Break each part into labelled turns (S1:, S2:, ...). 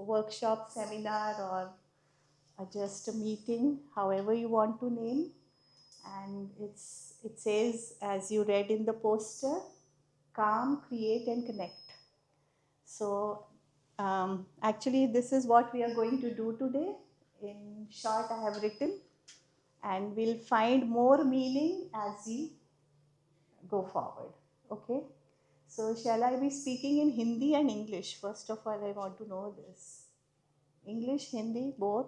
S1: workshop, seminar, or just a meeting, however you want to name. And it says, as you read in the poster, calm, create, and connect. So actually, this is what we are going to do today. In short, I have written, and we'll find more meaning as we go forward. Okay? So, shall I be speaking in Hindi and English? First of all, I want to know this. English, Hindi, both.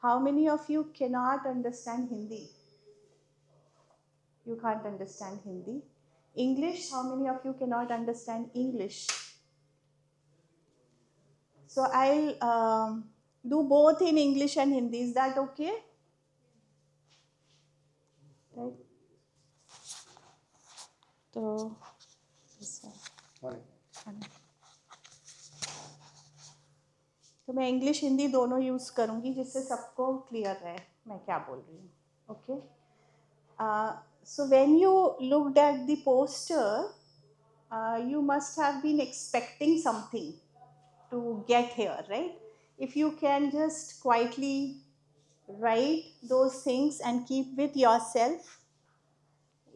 S1: How many of you cannot understand Hindi? You can't understand Hindi. English, how many of you cannot understand English? So I'll do both in English and Hindi. Is that okay? Right. तो तो मैं English Hindi दोनों use करूँगी जिससे सबको clear रहे मैं क्या बोल रही हूँ. Okay. So when you looked at the poster, you must have been expecting something to get here, right? If you can just quietly write those things and keep with yourself,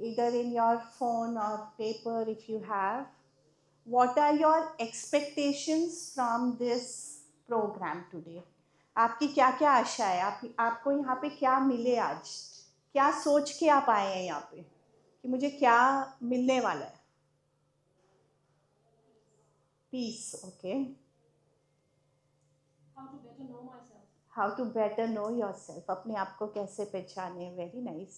S1: either in your phone or paper if you have, what are your expectations from this program today? आपकी क्या क्या आशा है? आपको यहाँ पे क्या मिले आज? क्या सोच के आप आए हैं यहाँ पे कि मुझे क्या मिलने वाला है? Peace, okay.
S2: How to better know myself.
S1: How to better know yourself. अपने आप को कैसे पहचाने? Very nice.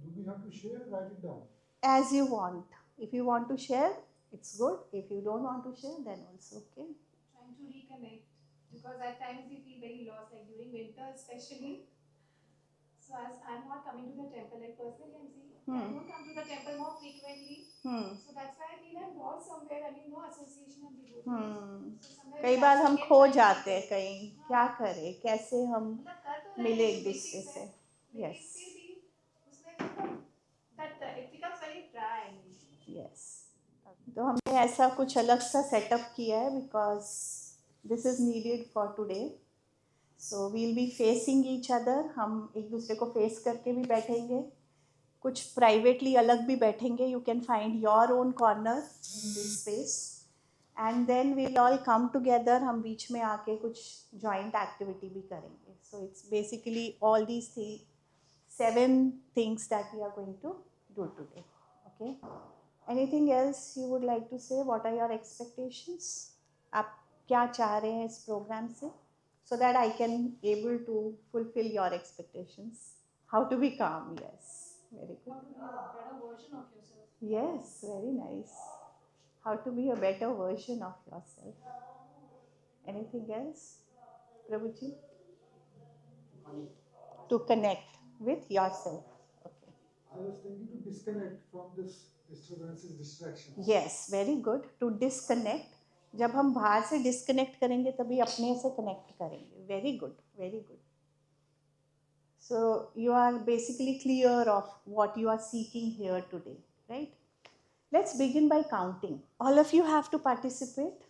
S3: Do we have to share? Write it down.
S1: As you want. If you want to share, it's good. If you don't want to share, then also okay.
S2: Trying to reconnect, because at times we feel very lost, like during winter especially. So as I'm not coming to the temple, like personally I'm saying, I don't come to the temple more frequently. So that's why I feel I'm lost somewhere. I mean, no association of devotees. So somewhere
S1: कई
S2: we
S1: bar
S2: have to
S1: हम
S2: get
S1: खो
S2: connected.
S1: जाते हैं कहीं. क्या करें? कैसे हम
S2: मतलब कर तो रहे
S1: मिले
S2: हैं
S1: एक दूसरे
S2: basics
S1: से?
S2: है, लेकिन
S1: Yes.
S2: फिर भी उसमें that it becomes very dry.
S1: Yes. तो हमने ऐसा कुछ अलग सा सेटअप किया है because this is needed for today. So we'll be facing each other. हम एक दूसरे को फेस करके भी बैठेंगे. कुछ प्राइवेटली अलग भी बैठेंगे. You can find your own corner in this space. And then we'll all come together. हम बीच में आके कुछ joint activity भी करेंगे. So it's basically all these 7 things that we are going to do today. Okay. Anything else you would like to say? What are your expectations? आप क्या चाह रहे हैं इस प्रोग्राम से? So that I can able to fulfill your expectations. How to be calm? Yes, very good.
S2: How to be a better version of yourself.
S1: Yes, very nice. How to be a better version of yourself. Anything else, Prabhuji? To connect with yourself. Okay.
S3: I was thinking to disconnect from this disturbances, distractions.
S1: Yes, very good. To disconnect. जब हम बाहर से disconnect करेंगे तभी अपने से connect करेंगे. Very good, very good. So you are basically clear of what you are seeking here today, right? Let's begin by counting. All of you have to participate.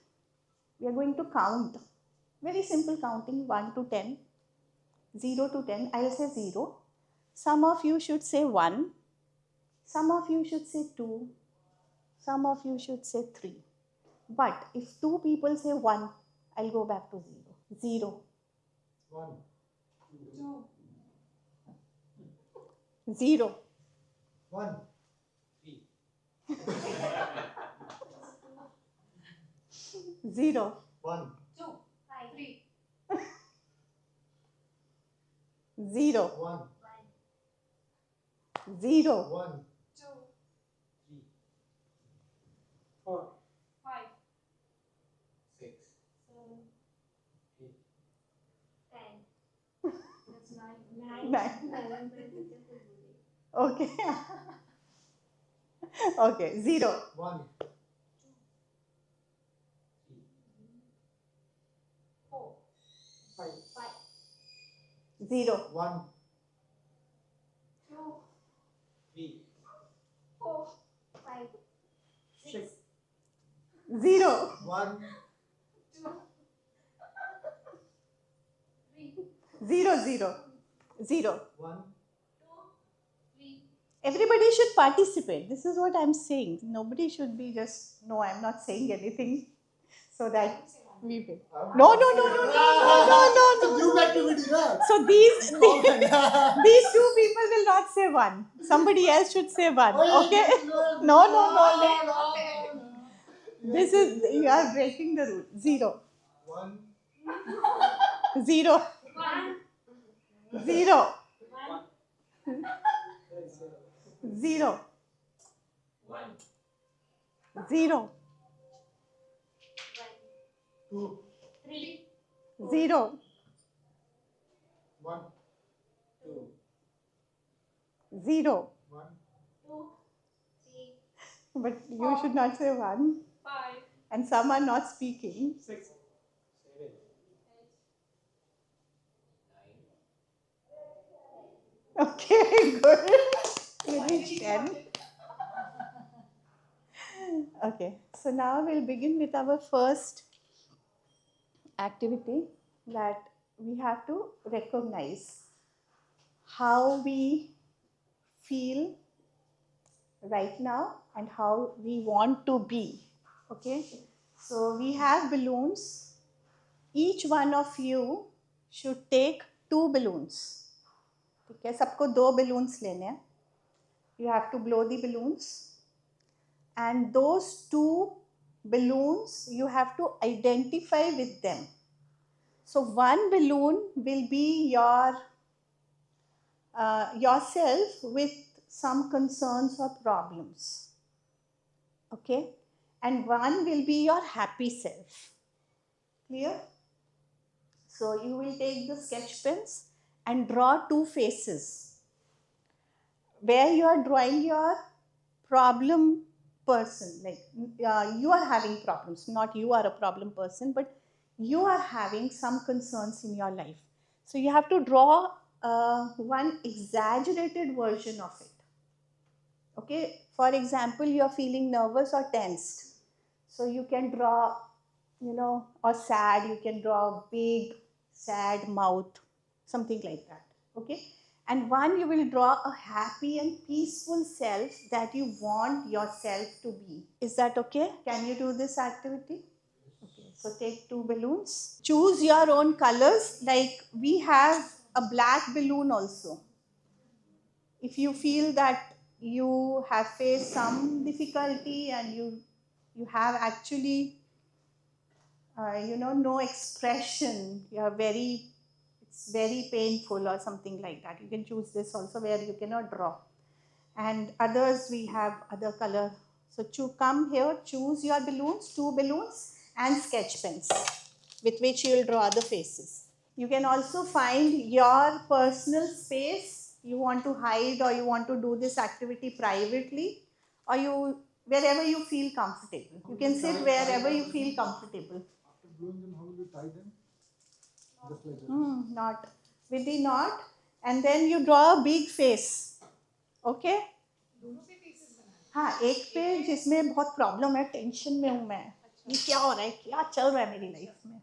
S1: We are going to count. Very simple counting, 1 to 10. 0 to 10. I'll say 0. Some of you should say 1. Some of you should say 2. Some of you should say 3. But if 2 people say 1, I'll go back to 0. 0.
S3: 1.
S2: 2.
S1: 0.
S3: 1.
S1: 0.
S3: 1.
S2: 2. 3.
S1: 0.
S3: 1.
S1: 0.
S3: 1.
S2: 2.
S3: 3. 4.
S2: 5.
S3: 6.
S2: 7.
S3: 8.
S2: 10. That's 9.
S1: 9. Okay. Okay. 0.
S3: 1.
S2: 4.
S3: 5.
S1: 0.
S3: 1.
S2: 2.
S3: 3.
S2: 4. 5.
S3: 6.
S1: 0.
S3: 1.
S2: 2.
S1: Zero, zero, zero.
S3: 1,
S1: Everybody should participate. This is what I'm saying. Nobody should be just, no, I'm not saying anything so that we will. No, no, no, no, no, no, no, no,
S3: You
S1: no.
S3: activity, na?
S1: So these two people will not say one. Somebody else should say one. Okay? No, no, no, no. This is, you are breaking the rule. Zero.
S3: 1,
S1: Zero. Zero. Zero. Zero.
S3: 2,
S1: Zero.
S3: 1,
S1: Zero.
S3: 1,
S1: But you should not say one. And some are not speaking.
S4: 6, 7,
S1: Okay, good. You reached 10. Okay, so now we'll begin with our first activity, that we have to recognize how we feel right now and how we want to be. Okay, so we have balloons. Each one of you should take 2 balloons. ठीक है, सबको 2 balloons लेने हैं. You have to blow the balloons, and those 2 balloons you have to identify with them. So one balloon will be yourself with some concerns or problems. Okay, and one will be your happy self. Clear? So you will take the sketch pens and draw 2 faces where you are drawing your problem person. Like you are having problems, not you are a problem person, but you are having some concerns in your life. So you have to draw one exaggerated version of it. Okay, for example, you are feeling nervous or tensed. So you can draw, or sad, you can draw a big, sad mouth, something like that. Okay, and one you will draw a happy and peaceful self that you want yourself to be. Is that okay? Can you do this activity? Okay, so take 2 balloons. Choose your own colors. Like we have a black balloon also. If you feel that you have faced some difficulty and you have actually no expression, it's very painful or something like that, you can choose this also where you cannot draw. And others, we have other color. So come here, choose your balloons, 2 balloons and sketch pens with which you will draw the faces. You can also find your personal space. You want to hide or you want to do this activity privately, or wherever you feel comfortable. You can sit wherever you feel comfortable.
S3: after blowing them, how will you tie them? Just like that.
S1: Knot. With the knot, and then you draw a big face. Okay?
S2: दोनों पे pieces बनाने
S1: हाँ, एक पे जिसमें बहुत problem है, tension में हूँ मैं, ये क्या हो रहा है, क्या चल रहा है मेरी लाइफ में,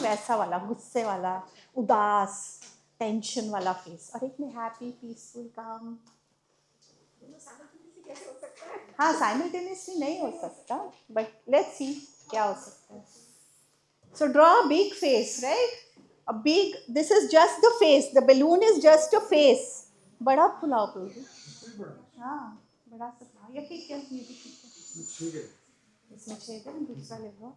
S1: वैसा वाला, गुस्से वाला, उदास, टेंशन वाला फेस, और एक में हैप्पी, पीसफुल, काम. हाँ, साइमल्टेनियसली नहीं हो सकता, बट लेट्स सी क्या हो सकता है. So draw a big face, right? This is just the face. The balloon is just a face. बड़ा फुलाओ balloon. हाँ, बड़ा सा फुलाओ. ये ठीक है, ये भी ठीक है.
S3: ठीक है.
S1: इसमें छेद है, दूसरा ले लो.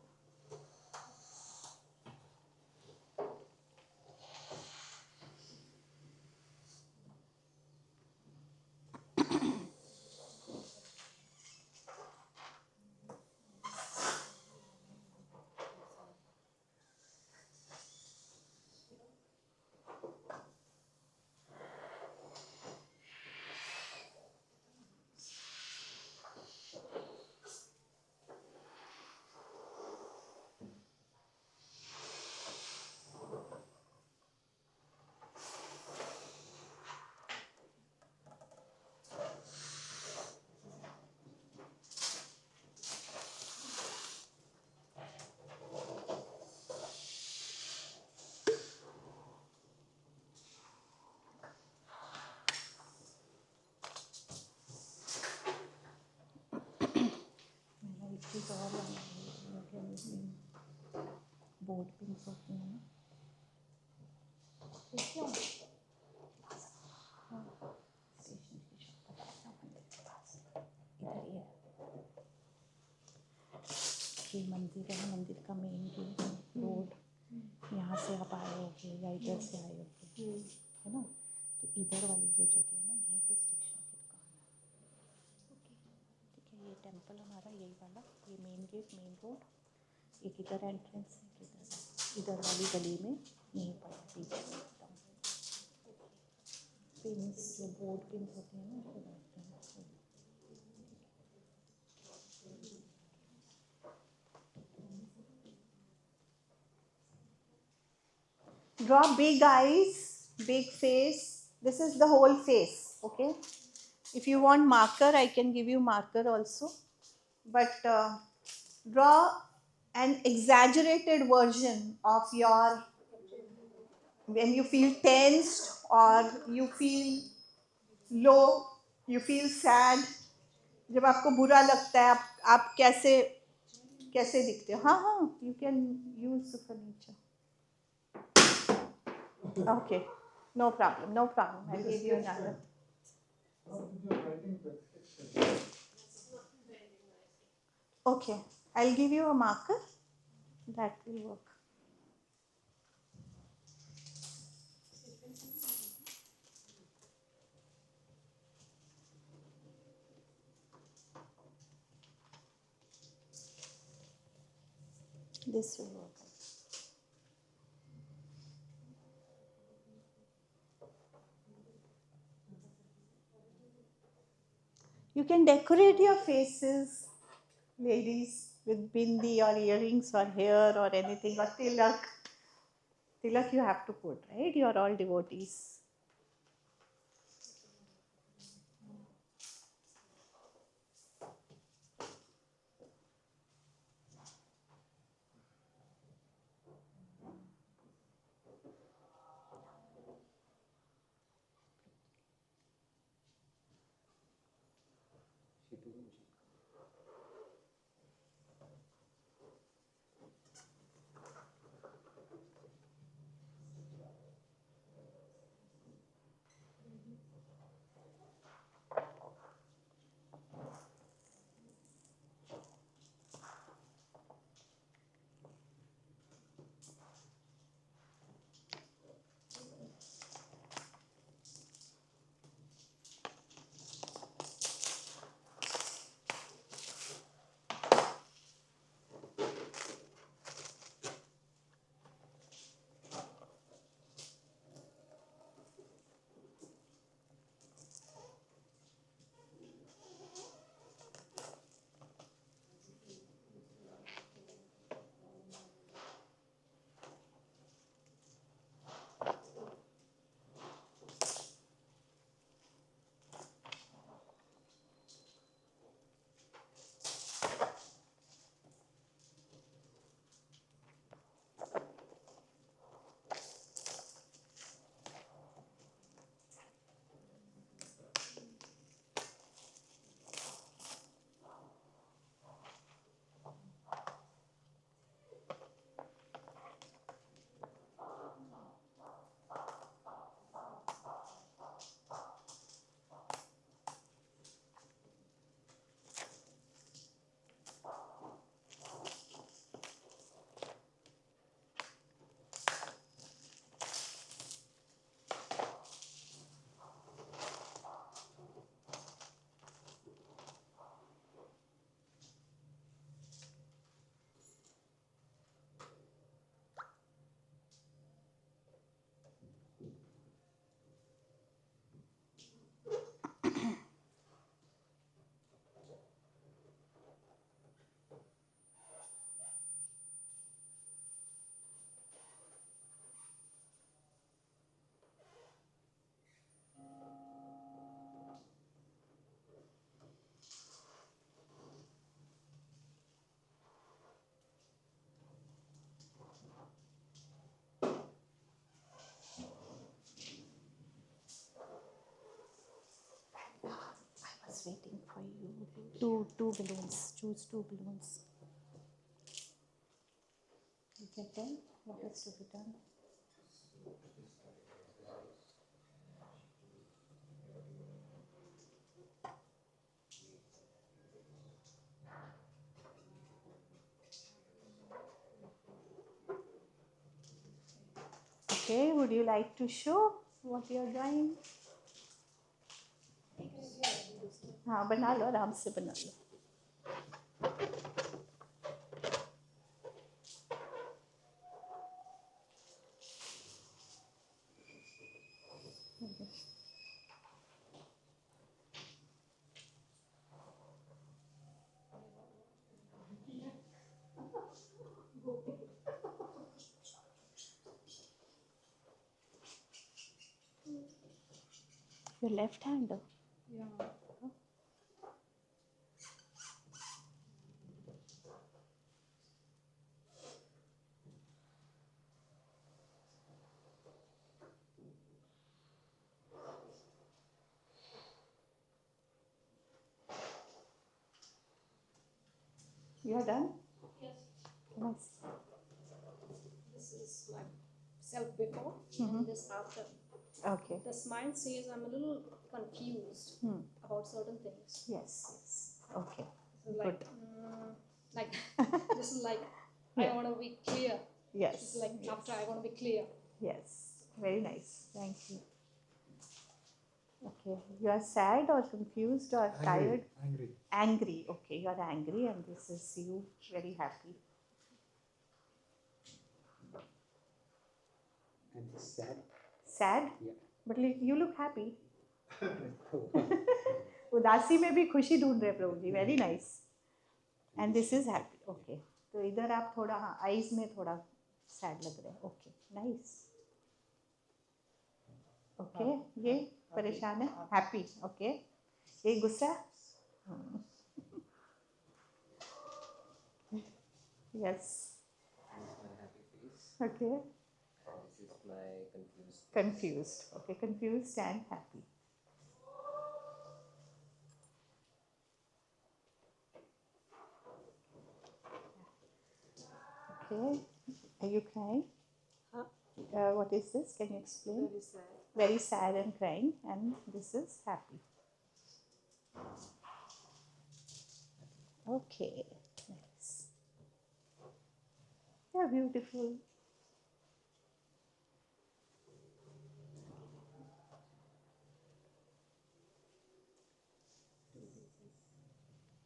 S1: बोर्ड पिंस होती हैं ना, क्यों स्टेशन की शॉप बताया मंदिर के पास इधर ही है। ये मंदिर है, मंदिर का मेन गेट रोड, यहाँ से आप आए होगे या इधर से आए होगे, है ना, तो इधर वाली जो जगह है ना, यहीं पे स्टेशन की दुकान है। ठीक है, ये टेंपल हमारा यही वाला, ये मेन गेट मेन रोड, एक इधर एंट्रेंस है, इधर वाली गली में यहीं पर पीछे एकदम पिंस, जो बोर्ड पिंस होती हैं ना, उसको बोलते हैं। Draw big eyes, big face. This is the whole face, okay? If you want marker, I can give you marker also. But draw an exaggerated version of your, when you feel tensed or you feel low, you feel sad. जब आपको बुरा लगता है, आप कैसे कैसे दिखते हो? हाँ हाँ, you can use the furniture. Okay, no problem, no problem. I'll give you another. Okay, I'll give you a marker. That will work. This will work. You can decorate your faces, ladies, with bindi or earrings or hair or anything, or tilak. Tilak you have to put, right? You are all devotees. Waiting for you. Two balloons. Choose two balloons. You get them? what is to be done. Okay, would you like to show what you are drawing? हाँ बना लो, आराम से बना लो. Your left hander.
S2: Yeah.
S1: You are done?
S2: Yes.
S1: Nice.
S2: This is like self before
S1: Mhm.
S2: and this after.
S1: Okay.
S2: The smile says I'm a little confused
S1: Hmm.
S2: about certain things.
S1: Yes. Yes. Okay.
S2: This is like,
S1: Good.
S2: like this is like
S1: Yeah.
S2: I want to be clear.
S1: Yes.
S2: This is like
S1: Yes.
S2: after I want to be clear.
S1: Yes. Very nice. Thank you. Okay. You are sad or confused or tired?
S3: Angry.
S1: Angry. Okay. You are angry, and this is you very happy.
S4: And sad.
S1: Sad?
S4: Yeah.
S1: But you look happy. उदासी में भी खुशी ढूंढ रहे Prabhu ji. Very nice. And this is happy. Okay. तो इधर आप थोड़ा हाँ आईज में थोड़ा सैड लग रहे हैं. ओके. नाइस. ओके. ये परेशान है. हैप्पी. ओके. ये गुस्सा. Yes.
S4: This is my happy face.
S1: Okay.
S4: And this is my confused.
S1: Confused. Okay. Confused and happy. Okay. Are you crying?
S2: Huh?
S1: What is this? Can you explain?
S2: Very sad.
S1: Very sad and crying, and this is happy. Okay. Nice. Yeah, beautiful.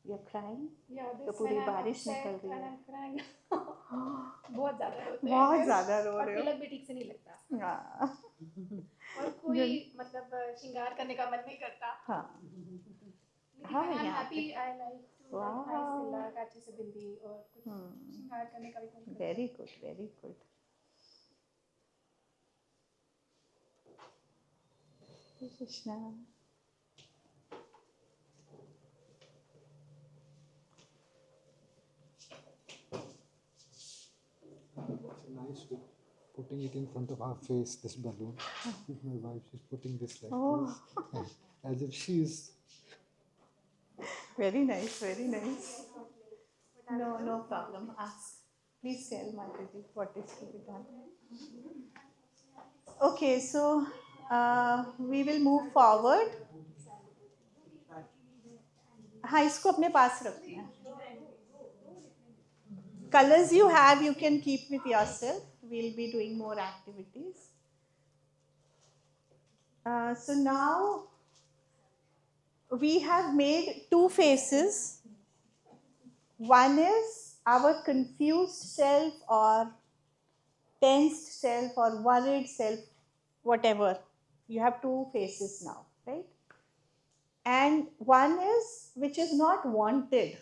S1: You're crying?
S2: Yeah,
S1: तो
S2: this
S1: पूरी
S2: when I'm
S1: बारिश
S2: upset
S1: निकल रही
S2: and
S1: है.
S2: I'm crying. बहुत ज़्यादा रोते हैं.
S1: बहुत
S2: फिर
S1: ज़्यादा रो
S2: और
S1: रहे हो.
S2: तिलक भी ठीक से नहीं लगता.
S1: हाँ.
S2: और कोई मतलब श्रृंगार करने का मन नहीं करता.
S1: हाँ.
S2: लेकिन
S1: हाँ,
S2: when I'm
S1: यहाँ
S2: happy,
S1: पे.
S2: I like to
S1: Wow.
S2: like nice तिलक, अच्छे से बिंदी और कुछ श्रृंगार करने का भी मन करता है.
S1: Very good. Very good. Krishna.
S3: It's nice with putting it in front of our face, this balloon. My wife is putting this like
S1: Oh.
S3: this. As if she is.
S1: Very nice, very nice. No, no problem. Ask. Please tell Mataji what is to be done. Okay, so we will move forward. हाँ इसको अपने पास रखना है. Colors you have, you can keep with yourself. We'll be doing more activities. So now we have made two faces. One is our confused self or tensed self or worried self, whatever. You have two faces now, right? And one is which is not wanted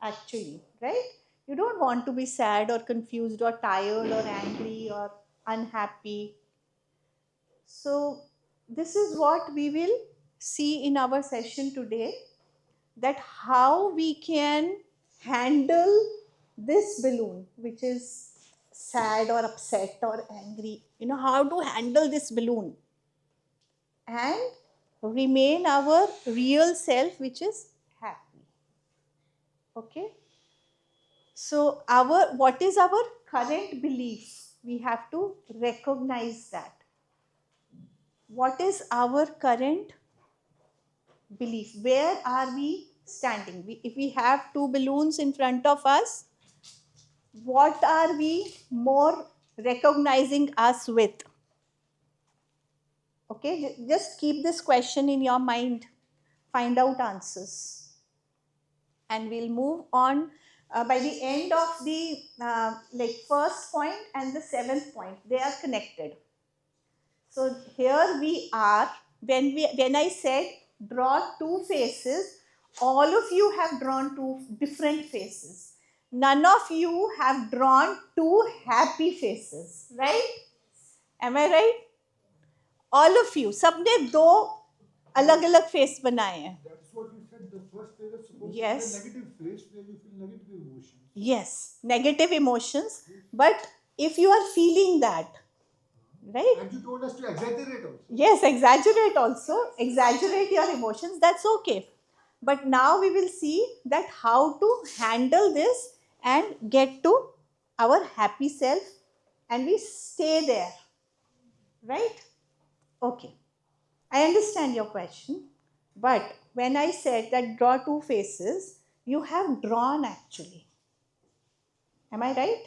S1: actually, right? You don't want to be sad or confused or tired or angry or unhappy. So this is what we will see in our session today, that how we can handle this balloon which is sad or upset or angry. How to handle this balloon and remain our real self which is happy. Okay. So what is our current belief? We have to recognize that. What is our current belief? Where are we standing? If we have two balloons in front of us, what are we more recognizing us with? Okay, just keep this question in your mind, find out answers, and we'll move on. By the end of the first point and the seventh point, they are connected. So here we are. When I said draw two faces, all of you have drawn two different faces. None of you have drawn two happy faces, right? Am I right? All of you. सबने दो अलग-अलग face बनाए हैं.
S3: That's what you said. The first phase is supposed
S1: Yes.
S3: to be a negative phase where you feel negative emotions.
S1: Yes, negative emotions. But if you are feeling that, right?
S3: And you told us to exaggerate also.
S1: Yes, exaggerate also. Exaggerate your emotions. That's okay. But now we will see that how to handle this and get to our happy self, and we stay there. Right? Okay. I understand your question. But when I said that draw two faces, you have drawn actually. Am I right?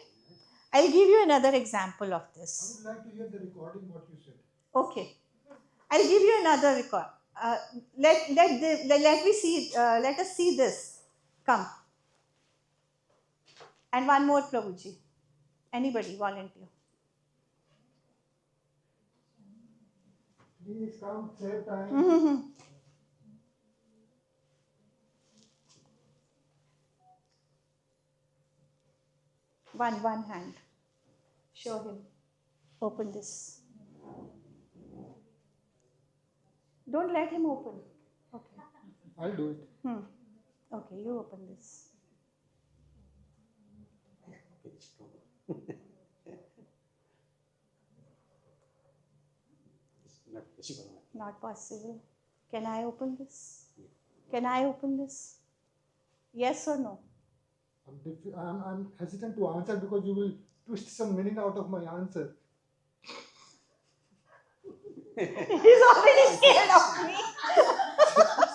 S1: I'll give you another example of
S3: I
S1: this.
S3: would like to hear the recording what you said.
S1: Okay. I'll give you another record. Let me see. Let us see this. Come. And one more, Prabhuji. Anybody volunteer?
S3: Please come, save time.
S1: Mm-hmm. One hand. Show him. Open this. Don't let him open. Okay.
S3: I'll do it.
S1: Okay, you open this. Not possible. Can I open this? Can I open this? Yes or no?
S3: I'm hesitant to answer because you will twist some meaning out of my answer.
S1: He's already scared of me.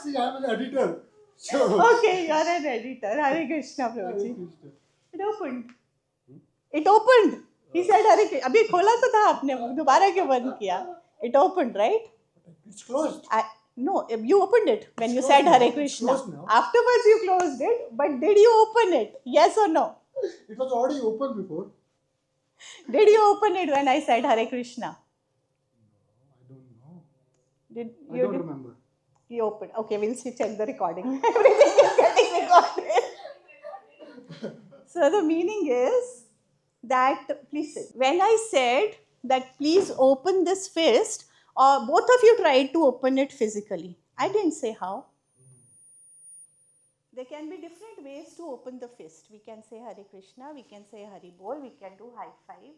S3: See, I'm an editor. So.
S1: Okay, you're an editor. Hare Krishna,
S3: Hare
S1: Prabhuji.
S3: Krishna.
S1: It opened. It opened. He said Hare Krishna. अभी खोला तो था आपने दोबारा क्यों बंद किया? It opened, right?
S3: It's closed.
S1: No, you opened it when you
S3: It's
S1: said
S3: closed
S1: Hare
S3: now.
S1: Krishna.
S3: It's closed now.
S1: Afterwards you closed it, but did you open it? Yes or no?
S3: It was already open before.
S1: Did you open it when I said Hare Krishna?
S3: I don't know.
S1: Did
S3: I
S1: you
S3: don't
S1: did?
S3: remember.
S1: You opened. Okay, we'll see. Check the recording. Everything is getting recorded. So the meaning is that, please sit. When I said that please open this fist, both of you tried to open it physically. I didn't say how. There can be different ways to open the fist. We can say Hare Krishna, we can say Hari Bol, we can do high five.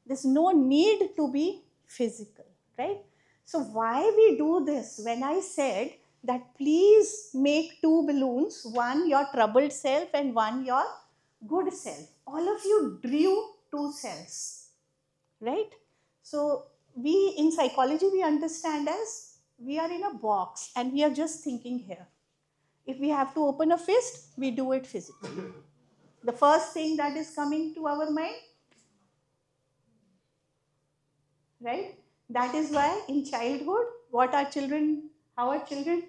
S1: There's no need to be physical, right? So why we do this? When I said that please make two balloons, one your troubled self and one your good self. All of you drew two selves, right? So we in psychology we understand as we are in a box and we are just thinking here. If we have to open a fist, we do it physically. The first thing that is coming to our mind, right? That is why in childhood, what are children, how are children?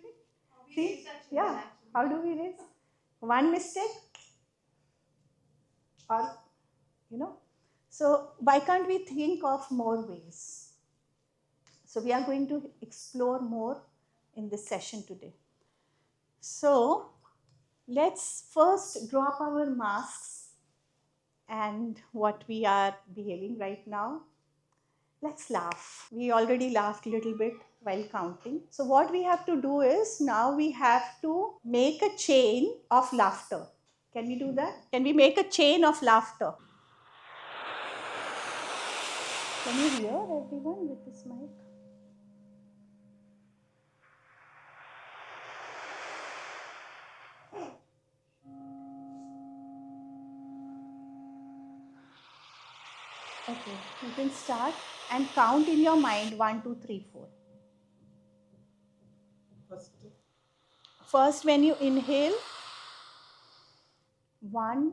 S1: See, yeah, how do we raise? One mistake or, so why can't we think of more ways? So we are going to explore more in this session today. So let's first drop our masks and what we are behaving right now. Let's laugh. We already laughed a little bit while counting. So what we have to do is now we have to make a chain of laughter. Can we do that? Can we make a chain of laughter? Can you hear everyone with this mic? Okay. You can start and count in your mind 1, 2, 3, 4. First, when you inhale, 1,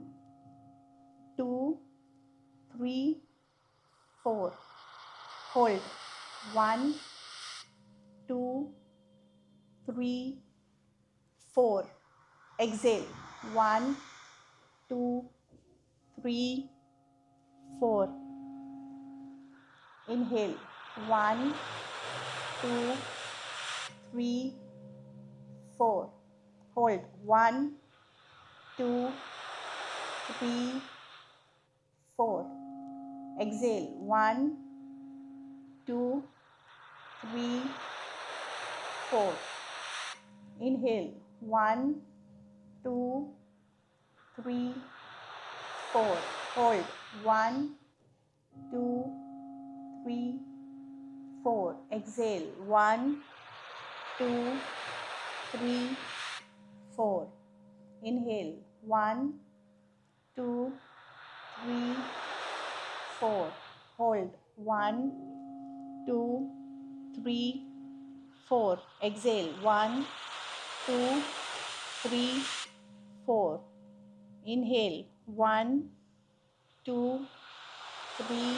S1: 2, 3, 4. Hold. 1, 2, 3, 4. Exhale. 1, 2, 3, 4. Inhale. 1, 2, 3, 4. Hold. 1, 2, 3, 4. Exhale. 1, 2, 3, 4. Inhale. 1, 2, 3, 4. Hold. 1, 2, 3, 4. Exhale. 1, 2, 3, 4. Inhale. 1, 2, 3, 4. Hold. 1, 2, 3, 4. Exhale. 1, 2, 3, 4. Inhale. 1, 2, 3,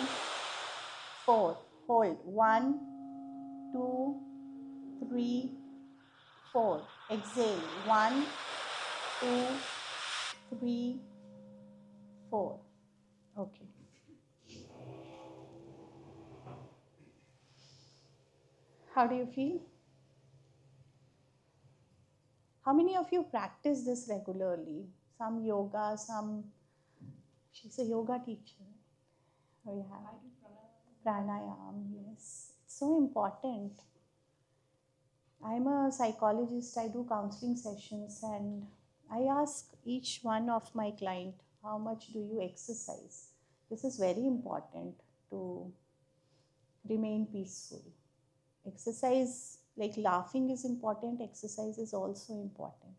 S1: 4. Hold. 1, 2, 3, 4. Exhale. 1, 2, 3, 4. Okay. How do you feel? How many of you practice this regularly? Some yoga, some. She's a yoga teacher. Oh, you have pranayam. Yes, it's so important. I'm a psychologist. I do counseling sessions, and I ask each one of my client, how much do you exercise? This is very important to remain peaceful. Exercise, like laughing is important, exercise is also important.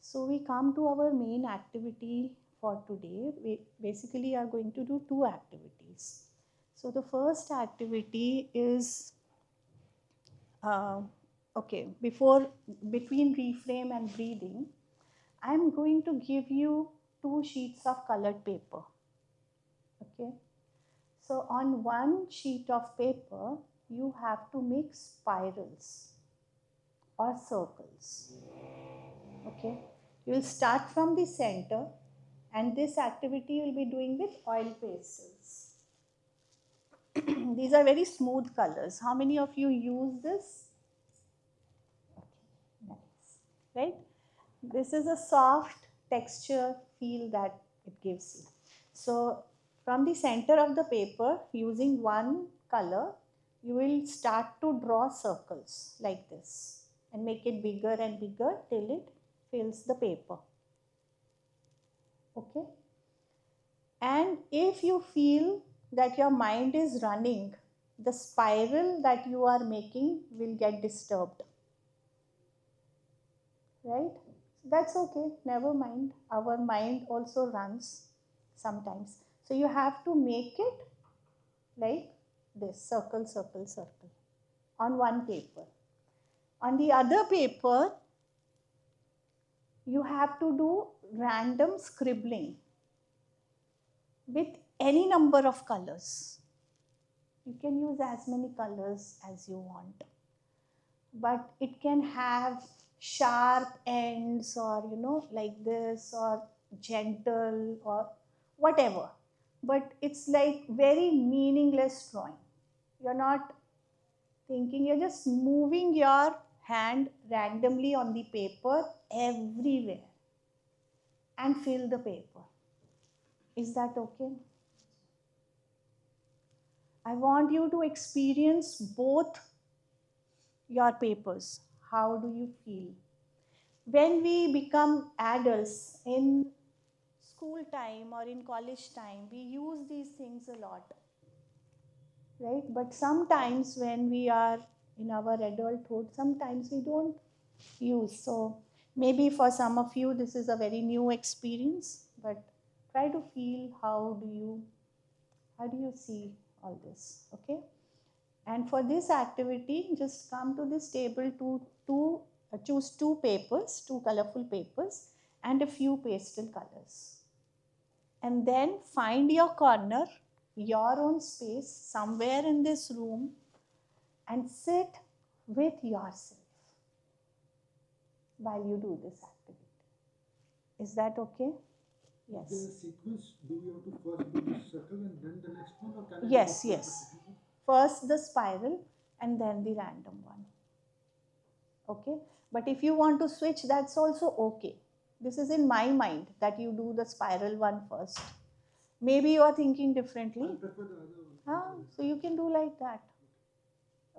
S1: So we come to our main activity for today. We basically are going to do 2 activities. So the first activity is, between reframe and breathing, I'm going to give you 2 sheets of colored paper. Okay. So on one sheet of paper, you have to make spirals or circles. Okay. You will start from the center, and this activity you will be doing with oil pastels. These are very smooth colors. How many of you use this? Okay, nice. Right? This is a soft texture feel that it gives you. So from the center of the paper, using one color, you will start to draw circles like this and make it bigger and bigger till it fills the paper. Okay? And if you feel that your mind is running, the spiral that you are making will get disturbed. Right? That's okay, never mind. Our mind also runs sometimes. So you have to make it like this, circle, circle, circle, on one paper. On the other paper, you have to do random scribbling with any number of colors. You can use as many colors as you want. But it can have sharp ends, or like this, or gentle, or whatever. But it's like very meaningless drawing. You're not thinking, you're just moving your hand randomly on the paper everywhere and fill the paper. Is that okay? I want you to experience both your papers. How do you feel? When we become adults in school time or in college time, we use these things a lot, right? But sometimes when we are in our adulthood, sometimes we don't use. So maybe for some of you, this is a very new experience, but try to feel how do you see all this, okay? And for this activity, just come to this table to choose two papers, two colorful papers, and a few pastel colors. And then find your corner, your own space, somewhere in this room, and sit with yourself while you do this activity. Is that okay? Yes.
S3: The sequence, do we have to first do the circle and then the next one, or can I do
S1: Yes,
S3: the
S1: yes.
S3: circle?
S1: First the spiral and then the random one. Okay? But if you want to switch, that's also okay. This is in my mind that you do the spiral one first. Maybe you are thinking differently.
S3: I prefer the other one.
S1: So you can do like that.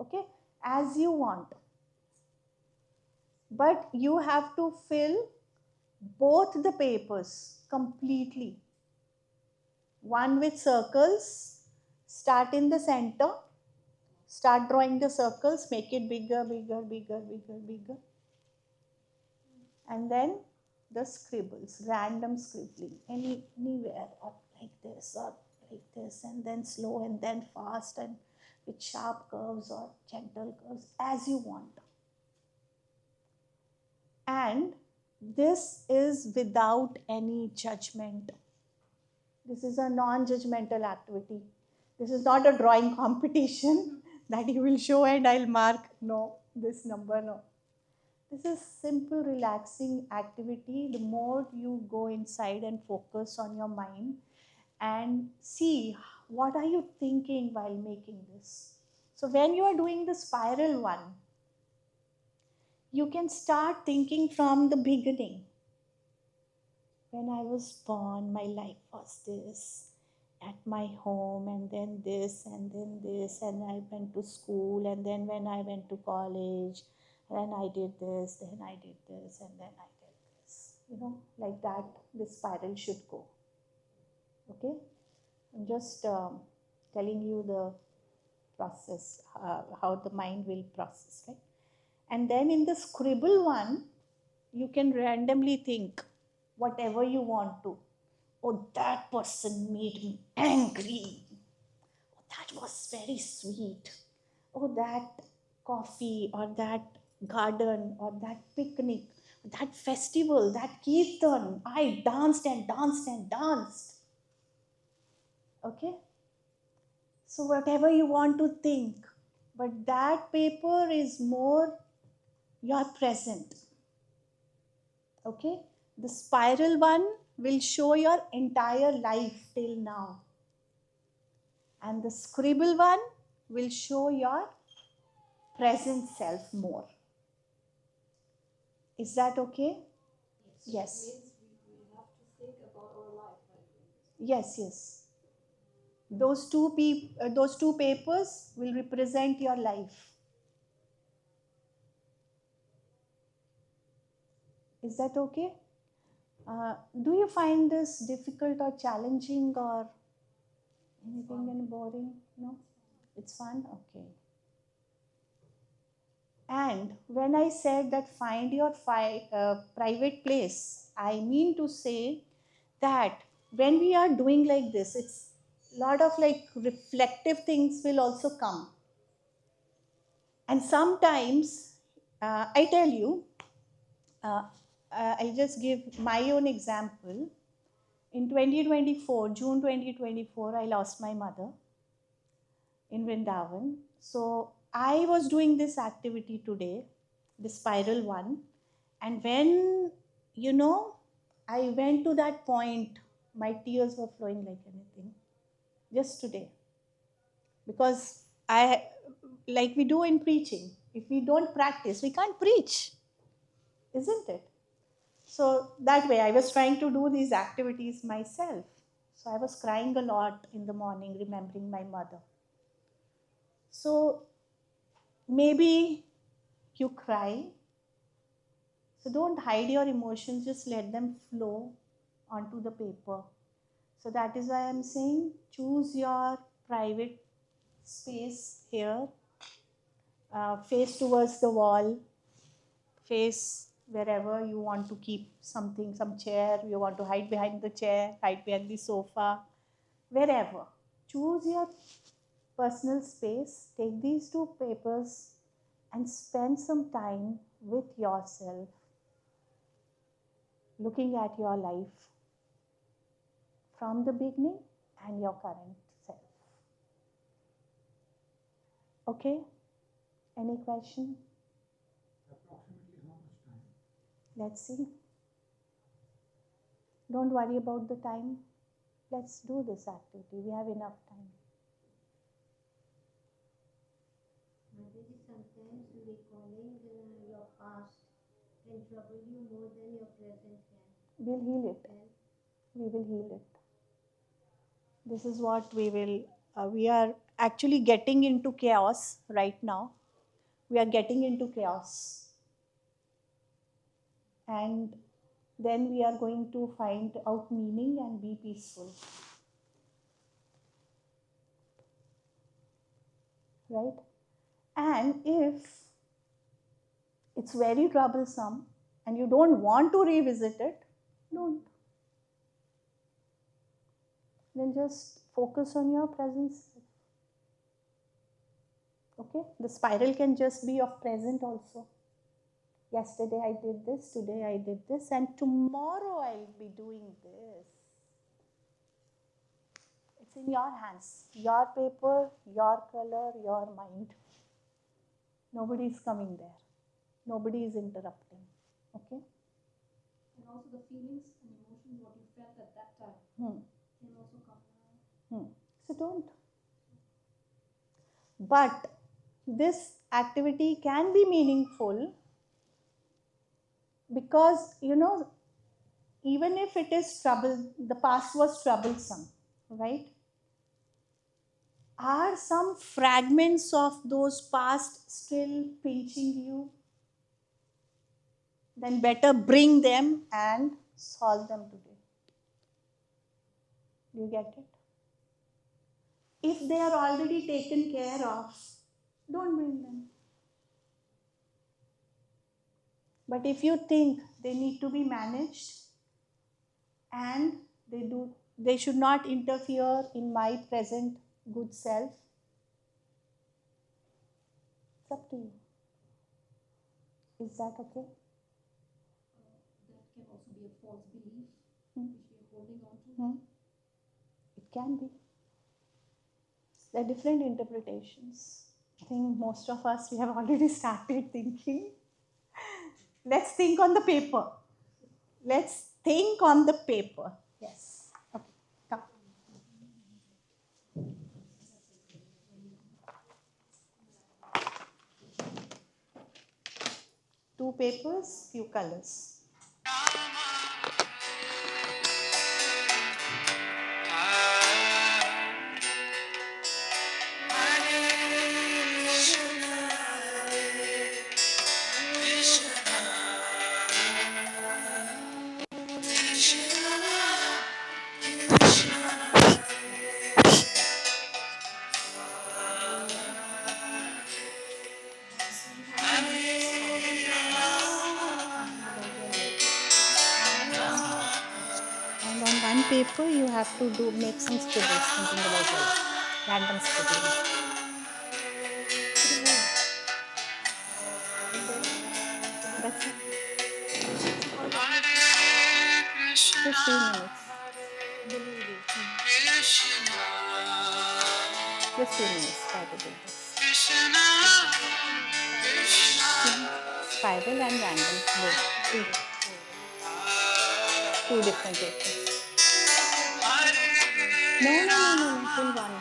S1: Okay? As you want. But you have to fill both the papers completely. One with circles, start in the center, start drawing the circles, make it bigger, bigger, bigger, bigger, bigger. And then the scribbles, random scribbling, anywhere, or like this, or like this, and then slow, and then fast, and with sharp curves or gentle curves, as you want. And this is without any judgment. This is a non-judgmental activity. This is not a drawing competition that you will show and I'll mark, no, this number, no. This is simple, relaxing activity. The more you go inside and focus on your mind and see what are you thinking while making this. So when you are doing the spiral one, you can start thinking from the beginning. When I was born, my life was this, at my home, and then this, and then this, and I went to school, and then when I went to college, then I did this, then I did this, and then I did this. You know, like that, this spiral should go. Okay? I'm just telling you the process, how the mind will process, right? And then in the scribble one, you can randomly think whatever you want to. Oh, that person made me angry. Oh, that was very sweet. Oh, that coffee, or that garden, or that picnic, that festival, that kirtan. I danced and danced and danced. Okay? So, whatever you want to think, but that paper is more your present. Okay? The spiral one will show your entire life till now. And the scribble one will show your present self more. Is that okay? Yes.
S2: We have to think about our life.
S1: Yes, yes. Those two papers will represent your life. Is that okay? Do you find this difficult or challenging or anything and boring? No? It's fun? Okay. And when I said that find your private place, I mean to say that when we are doing like this, it's a lot of like reflective things will also come. And sometimes, I tell you, I'll just give my own example. In 2024, June 2024, I lost my mother in Vrindavan. So I was doing this activity today, the spiral one. And when, I went to that point, my tears were flowing like anything. Just today. Because like we do in preaching, if we don't practice, we can't preach. Isn't it? So that way, I was trying to do these activities myself. So I was crying a lot in the morning, remembering my mother. So maybe you cry. So don't hide your emotions, just let them flow onto the paper. So that is why I'm saying choose your private space here, face towards the wall, face wherever you want to keep something, some chair, you want to hide behind the chair, hide behind the sofa, wherever. Choose your personal space, take these two papers and spend some time with yourself, looking at your life from the beginning and your current self. Okay? Any question?
S3: Approximately how much time?
S1: Let's see. Don't worry about the time. Let's do this activity. We have enough time.
S5: Mataji, sometimes recalling your past can trouble you more than your present can.
S1: We'll heal it. We will heal it. This is what we are actually getting into chaos right now. We are getting into chaos. And then we are going to find out meaning and be peaceful. Right? And if it's very troublesome and you don't want to revisit it, don't. Then just focus on your presence. Okay? The spiral can just be of present also. Yesterday I did this, today I did this, and tomorrow I'll be doing this. It's in your hands. Your paper, your color, your mind. Nobody is coming there. Nobody is interrupting. Okay?
S2: And also the feelings and emotions what you felt at that time can also come now.
S1: So don't. But this activity can be meaningful because, even if it is the past was troublesome, right? Are some fragments of those past still pinching you? Then better bring them and solve them today. Do you get it? If they are already taken care of, don't bring them. But if you think they need to be managed and they should not interfere in my present good self, it's up to you. Is that okay?
S2: That can also be a false belief which we are holding on to.
S1: It can be. There are different interpretations. I think most of us, we have already started thinking. Let's think on the paper. Let's think on the paper. Yes. Okay. Come. Two papers, few colors. And on one paper, you have to make some scribbles, thinking about your life. Random scribbling. That's it. Just 2 minutes. Just 2 minutes. Try to do this. Spiral and random. Both. Two different papers. No. Full one.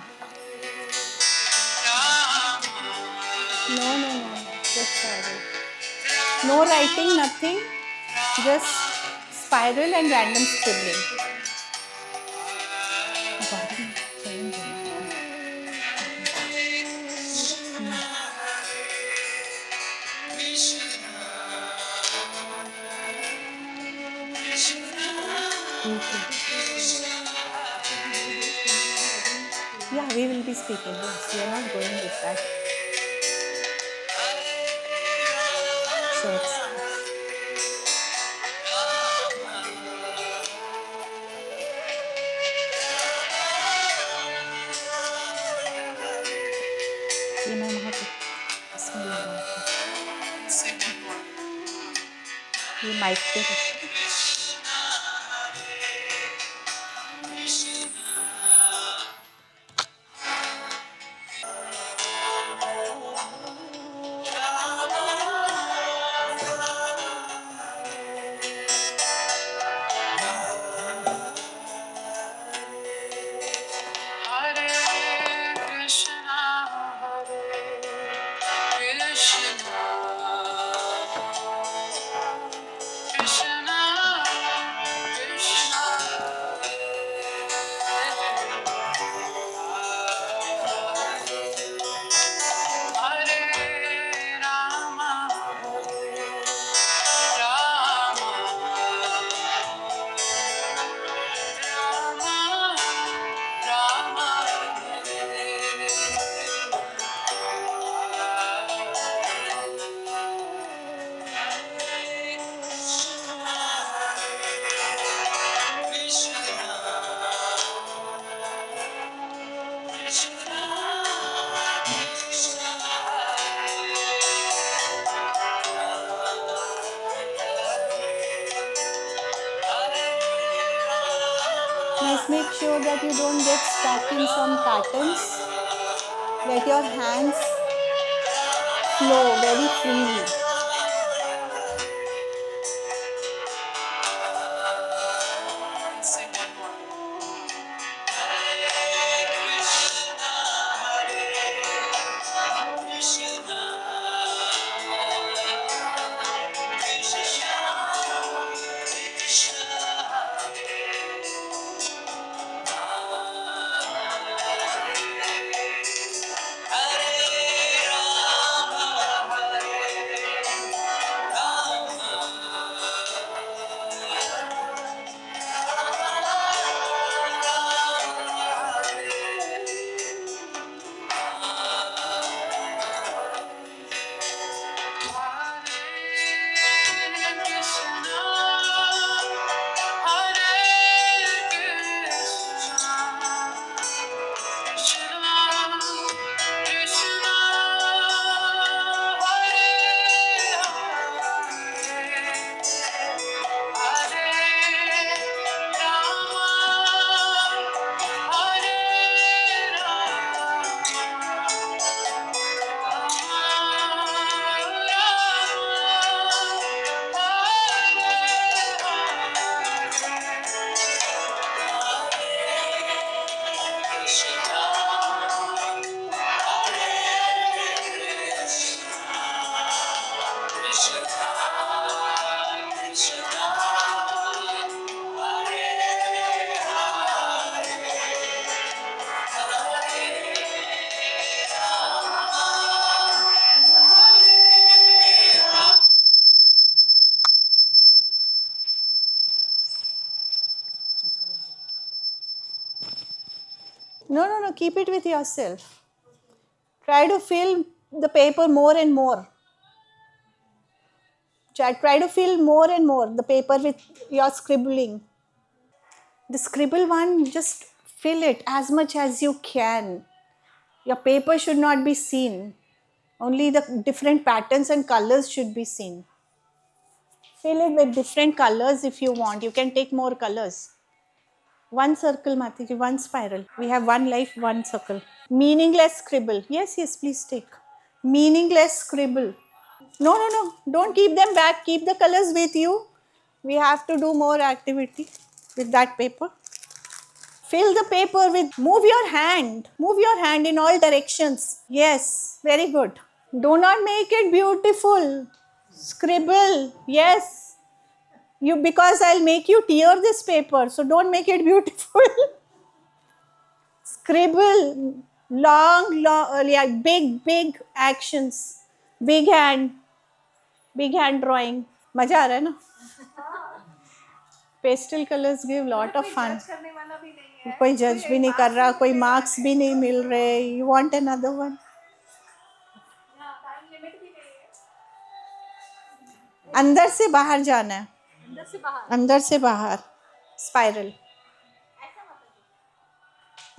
S1: No. Just spiral. No writing, nothing. Just spiral and random scribbling. Yeah, we will be speaking. Yes, we are not going with that. So ये मैं वहाँ पे इसमें लगाऊंगी, ये mic पे रखती हूँ।
S3: Hare Krishna, Krishna Krishna, Hare Rama, Rama Rama,
S1: Let's make sure that you don't get stuck in some patterns. Let your hands flow very freely.
S3: Sing one more.
S1: No, keep it with yourself. Try to fill the paper more and more. Try to fill more and more the paper with your scribbling. The scribble one, just fill it as much as you can. Your paper should not be seen. Only the different patterns and colors should be seen. Fill it with different colors if you want. You can take more colors. One circle, Mataji, one spiral. We have one life, one circle. Meaningless scribble. Yes, please take. Meaningless scribble. No. Don't keep them back. Keep the colors with you. We have to do more activity with that paper. Fill the paper with, move your hand. Move your hand in all directions. Yes, very good. Do not make it beautiful. Scribble. Yes. Because I'll make you tear this paper. So don't make it beautiful. Scribble. Long, yeah, big actions. Big hand drawing. मजा आ रहा है ना? Pastel colors give lot of fun.
S2: करने वाला भी नहीं है,
S1: कोई जज भी नहीं कर रहा, कोई मार्क्स भी नहीं मिल रहे. You want another one?
S2: Time limit भी नहीं है.
S1: अंदर से बाहर जाना है.
S2: अंदर से बाहर.
S1: अंदर से बाहर. स्पाइरल.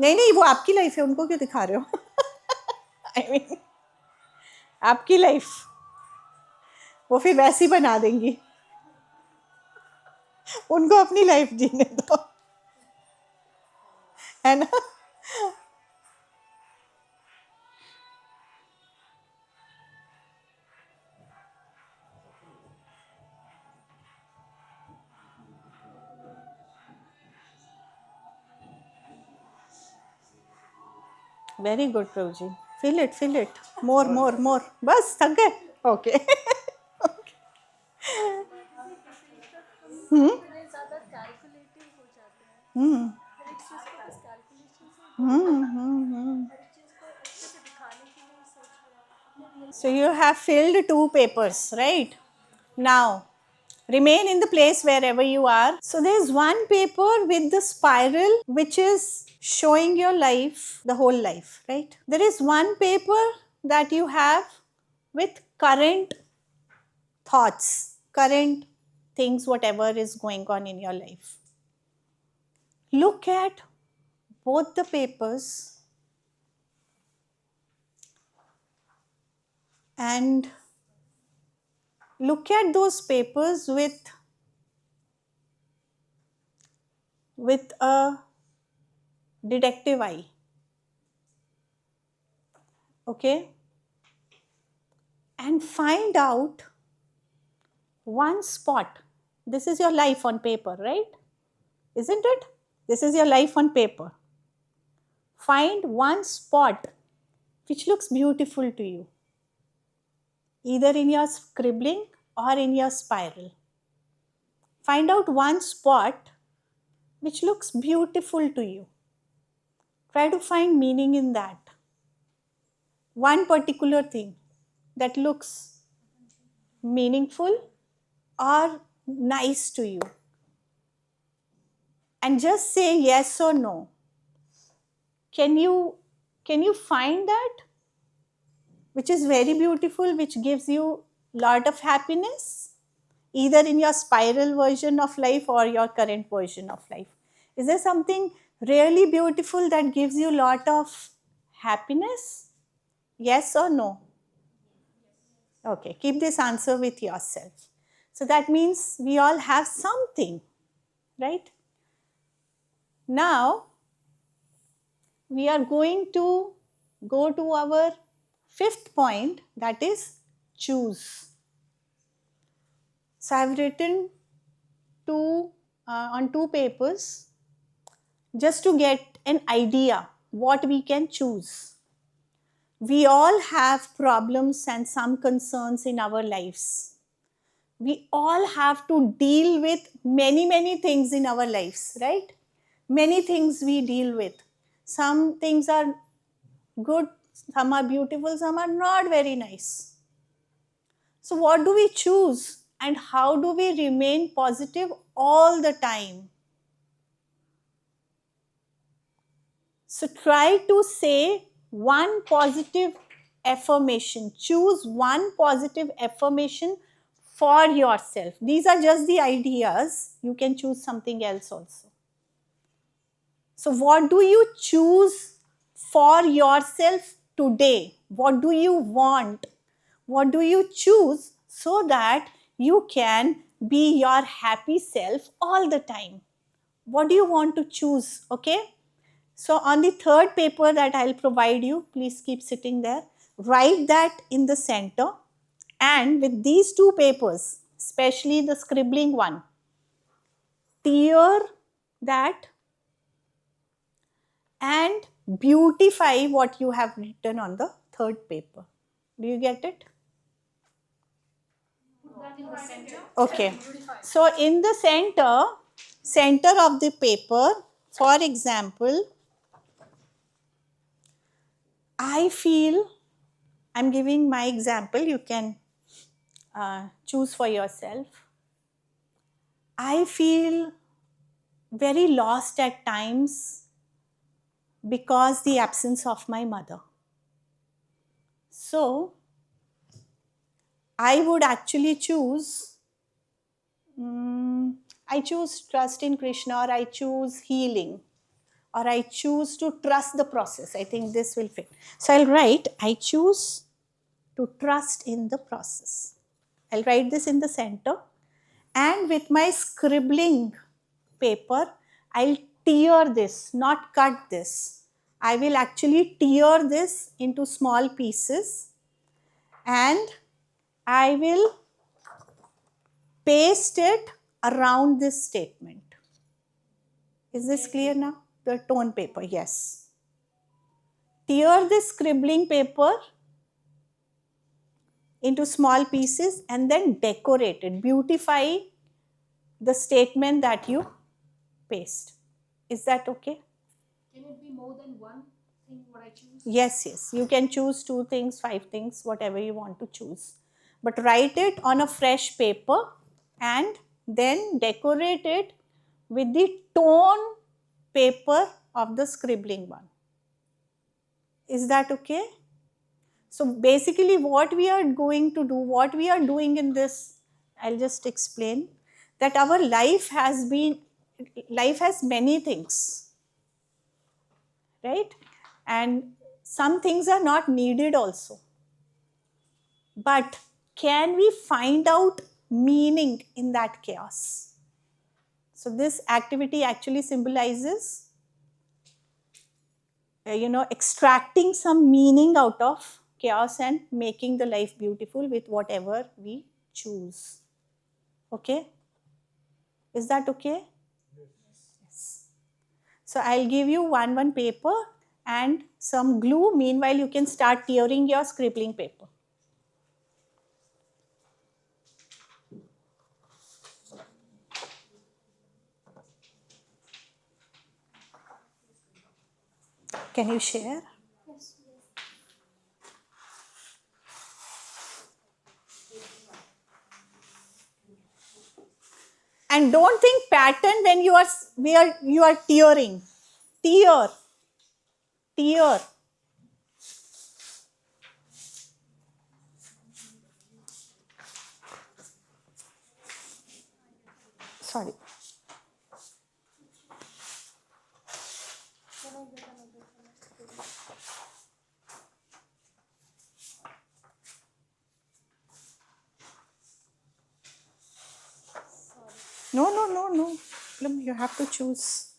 S1: नहीं वो आपकी लाइफ है, उनको क्यों दिखा रहे हो? I mean, आपकी लाइफ वो फिर वैसी बना देंगी, उनको अपनी लाइफ जीने दो, है ना. Very good Prabhu ji. Fill it more more more. बस थक गए. Okay. So you have filled 2 papers, right? Now, remain in the place wherever you are. So there is one paper with the spiral which is showing your life, the whole life, right? There is one paper that you have with current thoughts, current things, whatever is going on in your life. Look at both the papers and look at those papers with a detective eye. Okay? And find out one spot. This is your life on paper, right? Isn't it? This is your life on paper. Find one spot which looks beautiful to you, either in your scribbling or in your spiral. Find out one spot which looks beautiful to you. Try to find meaning in that. One particular thing that looks meaningful or nice to you. And just say yes or no. Can you find that which is very beautiful, which gives you lot of happiness, either in your spiral version of life or your current version of life? Is there something really beautiful that gives you lot of happiness? Yes or no? Okay, keep this answer with yourself. So that means we all have something, right? Now, we are going to go to our 5th point, that is choose. So I have written on 2 papers just to get an idea what we can choose. We all have problems and some concerns in our lives. We all have to deal with many things in our lives, right? Many things we deal with. Some things are good, some are beautiful, some are not very nice. So what do we choose and how do we remain positive all the time? So try to say one positive affirmation. Choose one positive affirmation for yourself. These are just the ideas. You can choose something else also. So what do you choose for yourself today? What do you want? What do you choose so that you can be your happy self all the time? What do you want to choose? Okay? So on the 3rd paper that I'll provide you, please keep sitting there. Write that in the center, and with these 2 papers, especially the scribbling one, tear that and beautify what you have written on the 3rd paper. Do you get it? Okay. So in the center of the paper, for example, I feel, I'm giving my example, you can choose for yourself. I feel very lost at times because the absence of my mother. So I would actually choose, I choose trust in Krishna, or I choose healing, or I choose to trust the process. I think this will fit. So I'll write, I choose to trust in the process. I'll write this in the center, and with my scribbling paper, I'll tear this, not cut this. I will actually tear this into small pieces, and I will paste it around this statement. Is this clear now? The tone paper, yes. Tear this scribbling paper into small pieces and then decorate it, beautify the statement that you paste. Is that okay?
S2: Can it be more than one thing what I choose?
S1: Yes, yes. You can choose 2 things, 5 things, whatever you want to choose. But write it on a fresh paper and then decorate it with the tone paper of the scribbling one. Is that okay? So basically what we are going to do, what we are doing in this, I'll just explain that our life has many things, right? And some things are not needed also. But can we find out meaning in that chaos? So this activity actually symbolizes extracting some meaning out of chaos and making the life beautiful with whatever we choose. Okay? Is that okay? Yes. So I'll give you one paper and some glue. Meanwhile, you can start tearing your scribbling paper. Can you share?
S2: Yes.
S1: And don't think pattern when you are tearing. Tear. Tear. Sorry. No. You have to choose.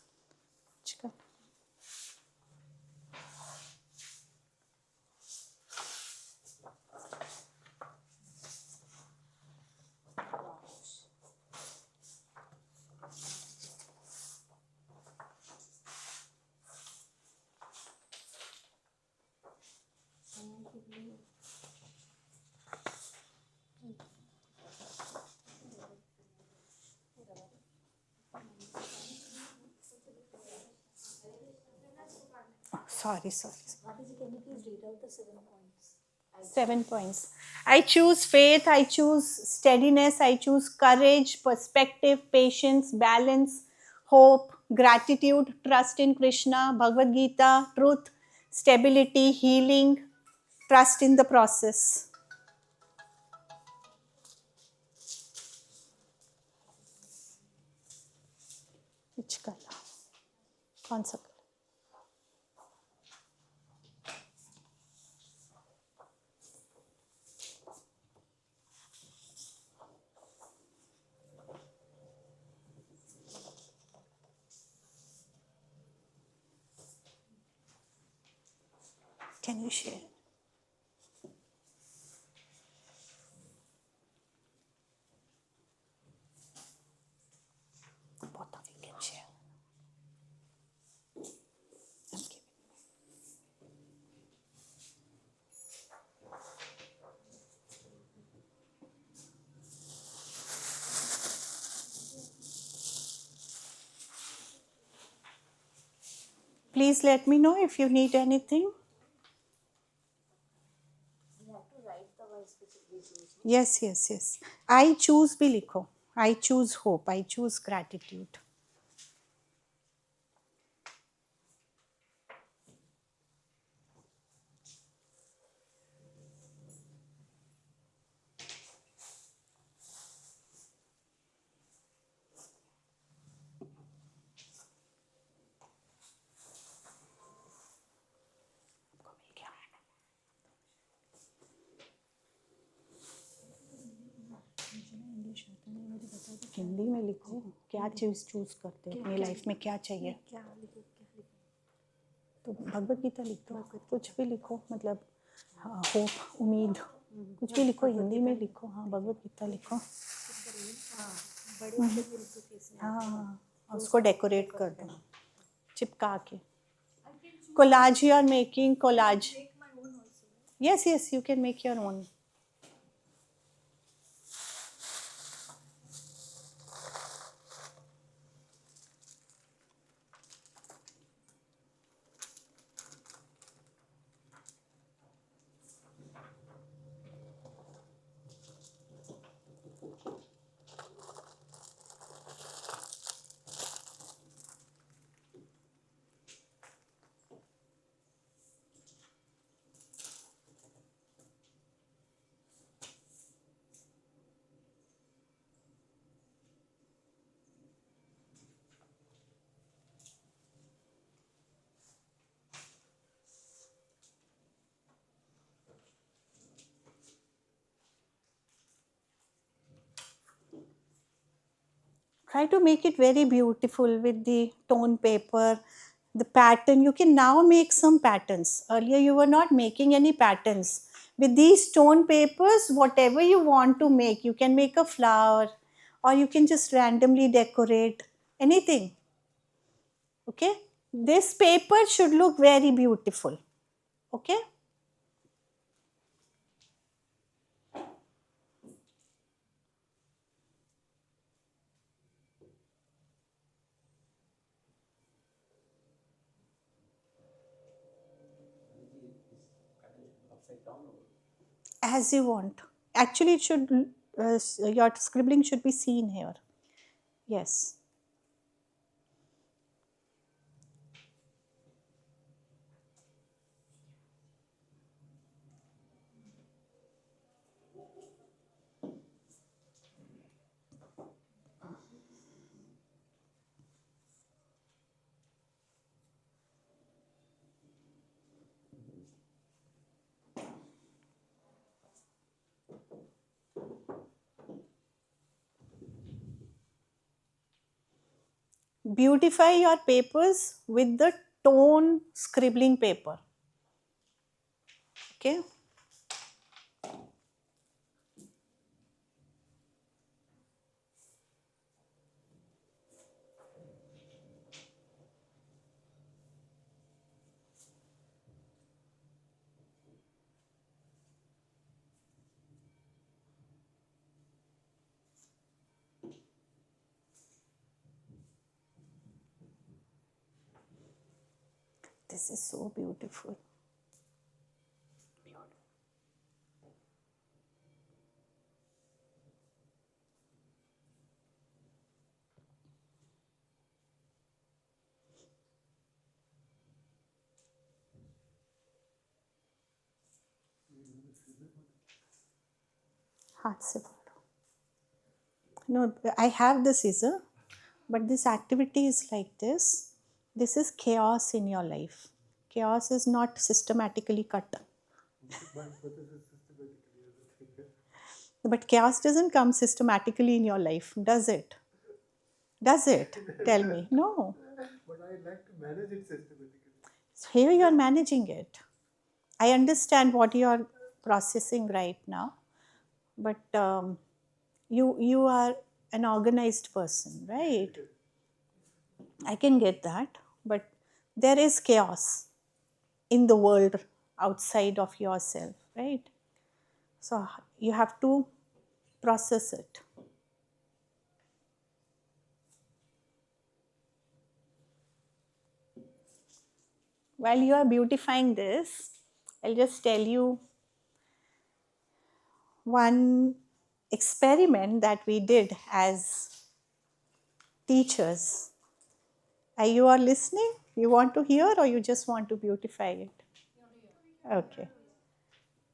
S1: Sorry.
S6: Mataji, can you please read out the 7 points?
S1: 7 points. I choose faith, I choose steadiness, I choose courage, perspective, patience, balance, hope, gratitude, trust in Krishna, Bhagavad Gita, truth, stability, healing, trust in the process. Which color? कौन सा color? Can you share? Both of you can share. I'm giving. Please let me know if you need anything.
S6: We have to write the words which we choose.
S1: Yes. I choose भी लिखो. I choose hope. I choose gratitude. Hindi में लिखो, क्या चीज़ choose करते हो अपनी life में, क्या चाहिए?
S6: क्या लिखो क्या लिखो?
S1: तो भगवत गीता लिख दो, कुछ भी लिखो, मतलब होप, उम्मीद, कुछ भी लिखो, हिंदी में लिखो। हाँ, भगवत गीता लिखो।
S6: बड़े अक्षर में लिखो कैसे?
S1: हाँ, और उसको डेकोरेट कर दो चिपका के। Collage you are making, collage.
S6: Make my own also.
S1: Yes, yes, you can make your own. Try to make it very beautiful with the tone paper, the pattern. You can now make some patterns. Earlier you were not making any patterns. With these tone papers, whatever you want to make, you can make a flower or you can just randomly decorate anything. Okay? This paper should look very beautiful. Okay? As you want. Actually, it should, your scribbling should be seen here. Yes. Beautify your papers with the tone scribbling paper. Okay? This is so beautiful. हाथ से पकड़ो. No, I have the scissor, but this activity is like this. This is chaos in your life. Chaos is not systematically cut. But chaos doesn't come systematically in your life, does it? Does it? Tell me. No.
S3: But I like to manage it systematically.
S1: So here you are managing it. I understand what you are processing right now, but you are an organized person, right? I can get that, but there is chaos in the world outside of yourself, right? So you have to process it. While you are beautifying this, I'll just tell you one experiment that we did as teachers. You are listening? You want to hear or you just want to beautify it? Okay.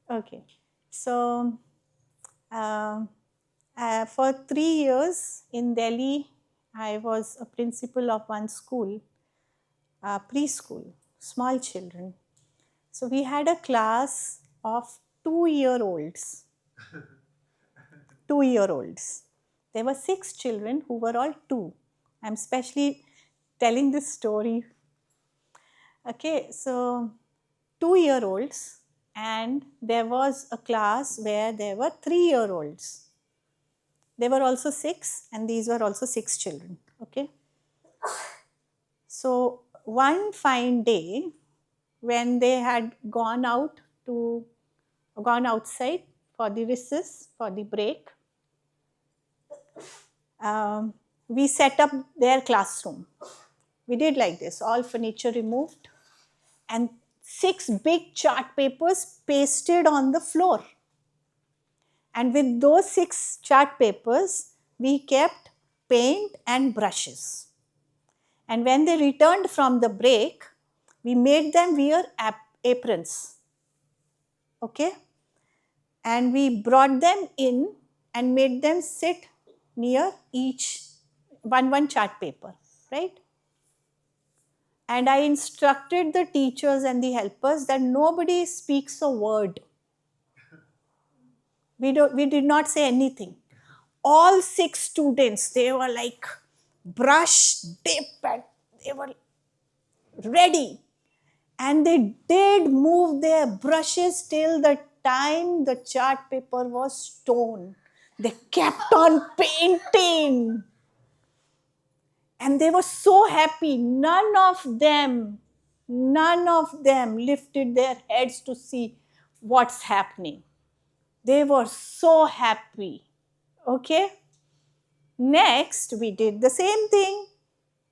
S1: Okay. So, for 3 years in Delhi, I was a principal of one school, preschool, small children. So, we had a class of 2-year-olds. 2-year-olds. There were 6 children who were all 2. I'm specially telling this story. Okay, so 2-year-olds, and there was a class where there were 3-year-olds. They were also 6, and these were also 6 children. Okay. So one fine day, when they had gone outside for the recess, for the break, we set up their classroom. We did like this, all furniture removed, and 6 big chart papers pasted on the floor. And with those 6 chart papers, we kept paint and brushes. And when they returned from the break, we made them wear aprons. Okay? And we brought them in and made them sit near each one chart paper, right? And I instructed the teachers and the helpers that nobody speaks a word. We did not say anything. All 6 students, they were like brush, dip, and they were ready. And they did move their brushes till the time the chart paper was torn. They kept on painting. And they were so happy. None of them lifted their heads to see what's happening. They were so happy. Okay? Next, we did the same thing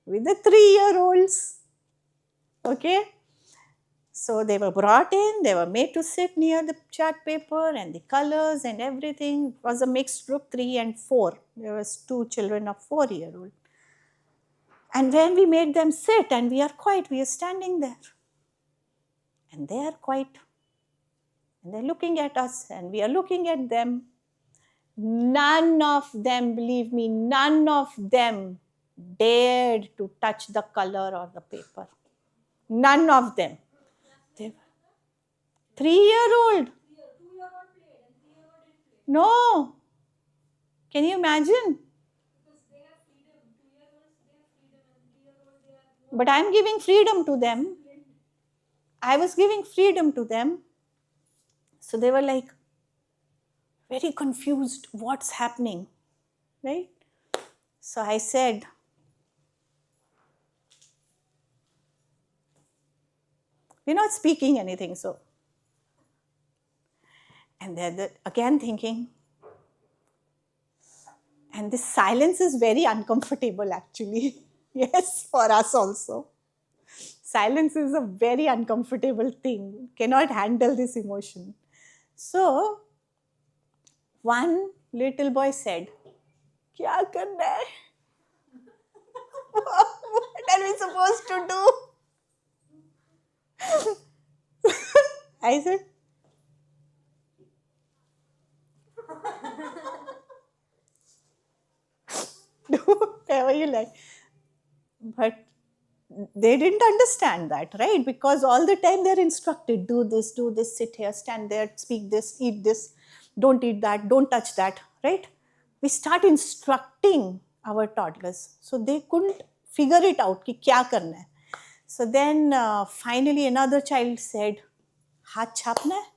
S1: with the 3-year-olds. Okay? So they were brought in, they were made to sit near the chart paper, and the colors and everything. It was a mixed group, 3 and 4. There was 2 children of 4-year-old. And when we made them sit and we are quiet, we are standing there. And they are quiet. And they're looking at us and we are looking at them. None of them, believe me, none of them dared to touch the color or the paper. None of them. They were 3-year-old. No. Can you imagine? But I'm giving freedom to them. I was giving freedom to them. So they were like very confused. What's happening? Right? So I said, we're not speaking anything. So, and they're again thinking. And this silence is very uncomfortable actually. Yes, for us also. Silence is a very uncomfortable thing. Cannot handle this emotion. So, one little boy said, "Kya karna hai?" What are we supposed to do? I said, do whatever you like. But they didn't understand that, right? Because all the time they're instructed, do this, sit here, stand there, speak this, eat this, don't eat that, don't touch that, right? We start instructing our toddlers. So they couldn't figure it out, ki kya karna hai. So then finally another child said, haath chhapna hai?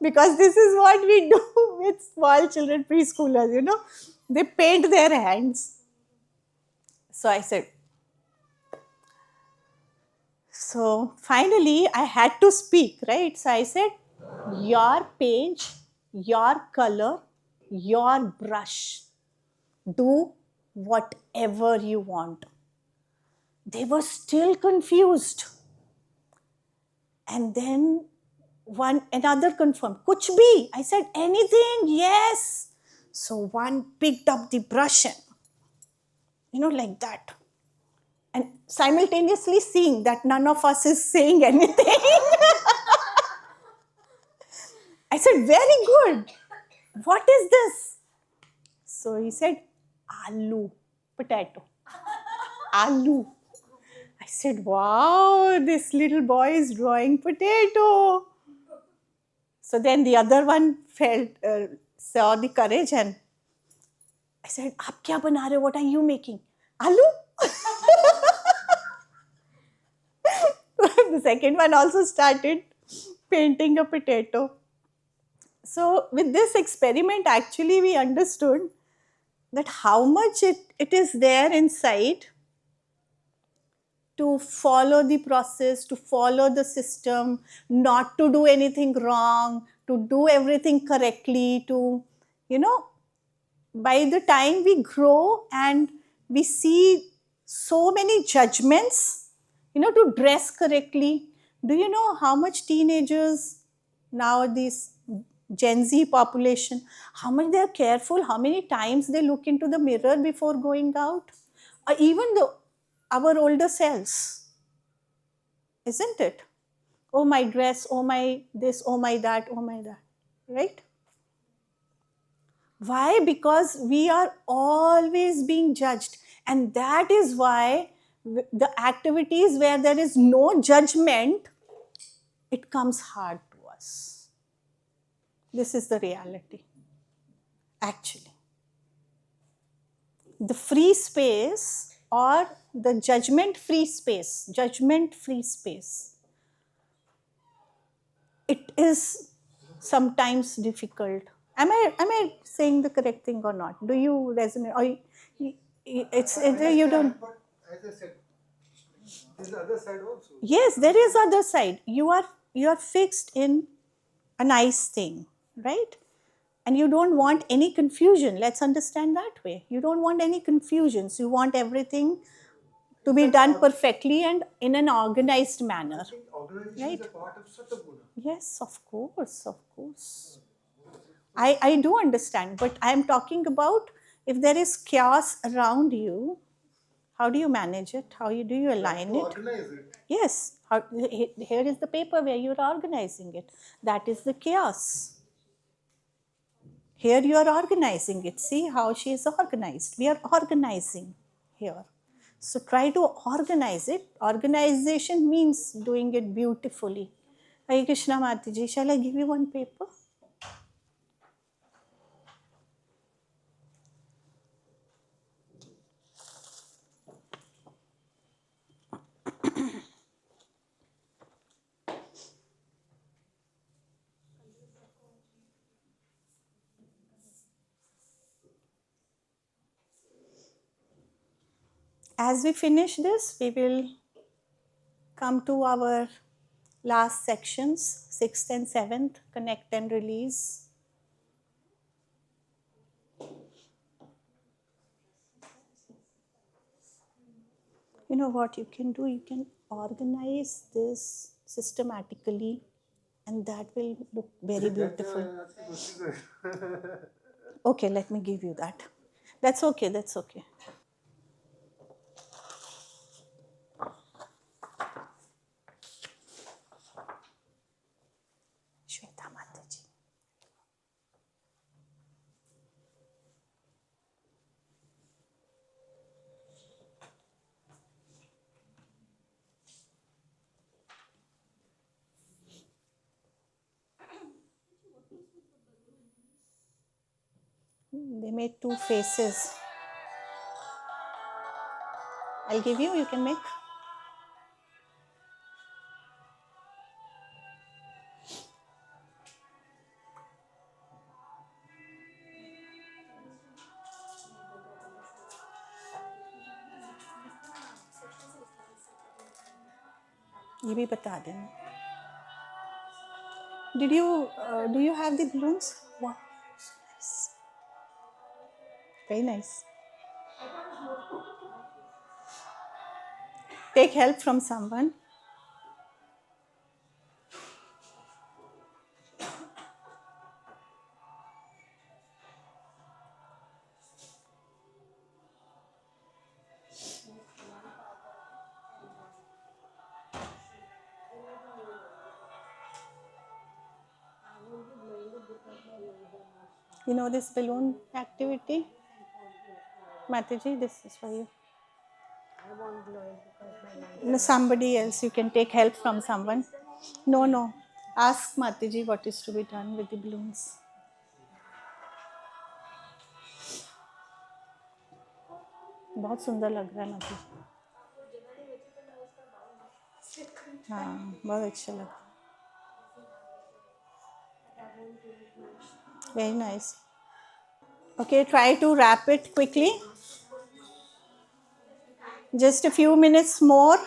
S1: Because this is what we do with small children, preschoolers, you know. They paint their hands. So I said, so finally I had to speak, right? So I said, your page, your color, your brush, do whatever you want. They were still confused. And then another confirmed, kuch bhi. I said, anything, yes. So one picked up the brush and, like that. And simultaneously seeing that none of us is saying anything. I said, very good. What is this? So he said, aloo, potato. Aloo. I said, wow, this little boy is drawing potato. So then the other one saw the courage and I said, "आप क्या बना रहे हो? What are you making? Aloo?" The second one also started painting a potato. So with this experiment, actually we understood that how much it is there inside to follow the process, to follow the system, not to do anything wrong, to do everything correctly, to, by the time we grow and we see so many judgments, to dress correctly. Do you know how much teenagers now, this Gen Z population, how much they are careful, how many times they look into the mirror before going out? Or even our older selves, isn't it? Oh, my dress, oh, my this, oh, my that, oh, my that, right? Why? Because we are always being judged. And that is why the activities where there is no judgment, it comes hard to us. This is the reality, actually. The free space or the judgment-free space, it is sometimes difficult. Am I saying the correct thing or not? Do you resonate? Or you don't?
S3: But as I said, there's the other side also.
S1: Yes, there is other side. You are fixed in a nice thing, right? And you don't want any confusion. Let's understand that way. You don't want any confusions. You want everything to be done perfectly and in an organized manner.
S3: I think organization is a part of Sataguna.
S1: Yes, of course, of course. I do understand, but I am talking about if there is chaos around you, how do you manage it? How do you align it?
S3: Organize it.
S1: Yes, here is the paper where you are organizing it. That is the chaos. Here you are organizing it. See how she is organized. We are organizing here. So try to organize it. Organization means doing it beautifully. Hare Krishna Mataji, shall I give you one paper? As we finish this, we will come to our last sections, 6th and 7th, connect and release. You know what you can do? You can organize this systematically, and that will look very beautiful. Okay, let me give you that. That's okay, that's okay. Shweta Mataji. They made two faces. I'll give you can make. ये भी बता देना. Do you have the balloons? Wow, so nice. Very nice. Take help from someone. You know this balloon activity? Mataji, this is for you.
S5: I won't blow it because my light.
S1: No, somebody else. You can take help from someone. No. Ask Mataji what is to be done with the balloons. बहुत सुंदर लग रहा है माताजी. हाँ, बहुत अच्छा लग रहा है. Very nice. Okay, try to wrap it quickly. Just a few minutes more.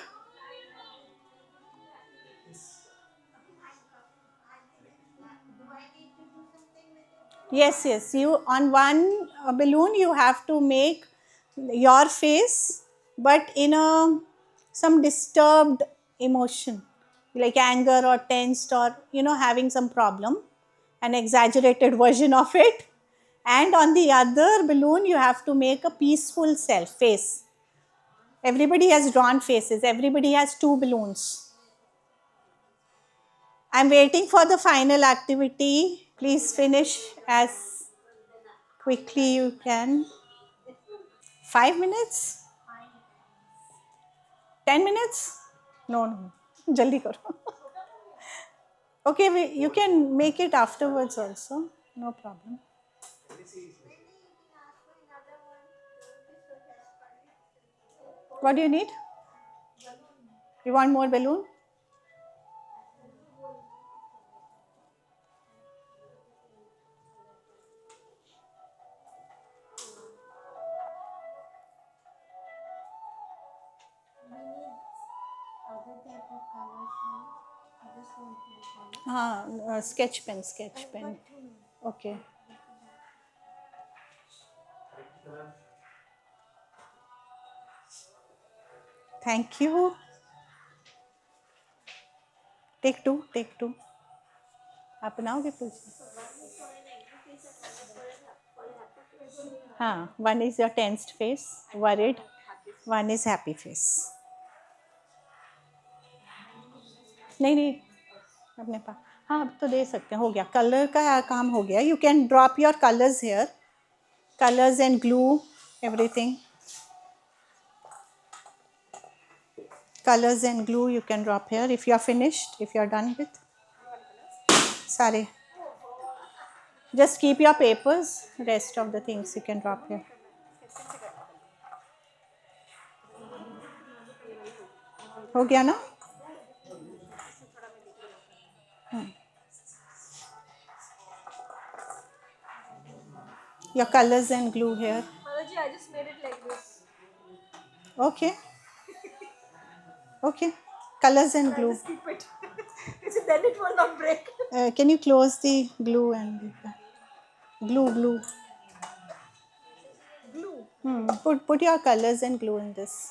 S1: Yes, yes. You on one balloon you have to make your face, but in a some disturbed emotion, like anger or tensed or having some problem, an exaggerated version of it. And on the other balloon you have to make a peaceful self face. Everybody has drawn faces. Everybody has two balloons. I'm waiting for the final activity. Please finish as quickly you can. 5 minutes? 10 minutes? No, no. Jaldi karo. Okay, you can make it afterwards also. No problem. What do you need? You want more balloon?
S5: Other type of colors, I just want to color.
S1: Sketch pen. Okay. Thank you. Take two. आप बनाओगे कुछ? हाँ, one is your tensed face, worried. One is happy face. नहीं अपने पास. हाँ, अब तो दे सकते हैं. हो गया. कलर का काम हो गया. You can drop your colors here. Colors and glue, everything. Colors and glue you can drop here if you are finished, if you are done with. Sare. Just keep your papers. Rest of the things you can drop here. हो गया ना? Your colors and glue here.
S6: Mataji, I just made it like this.
S1: Okay. Colors and glue.
S6: Just keep it. Then it will not break.
S1: Can you close the glue and glue?
S6: Glue.
S1: Put your colors and glue in this.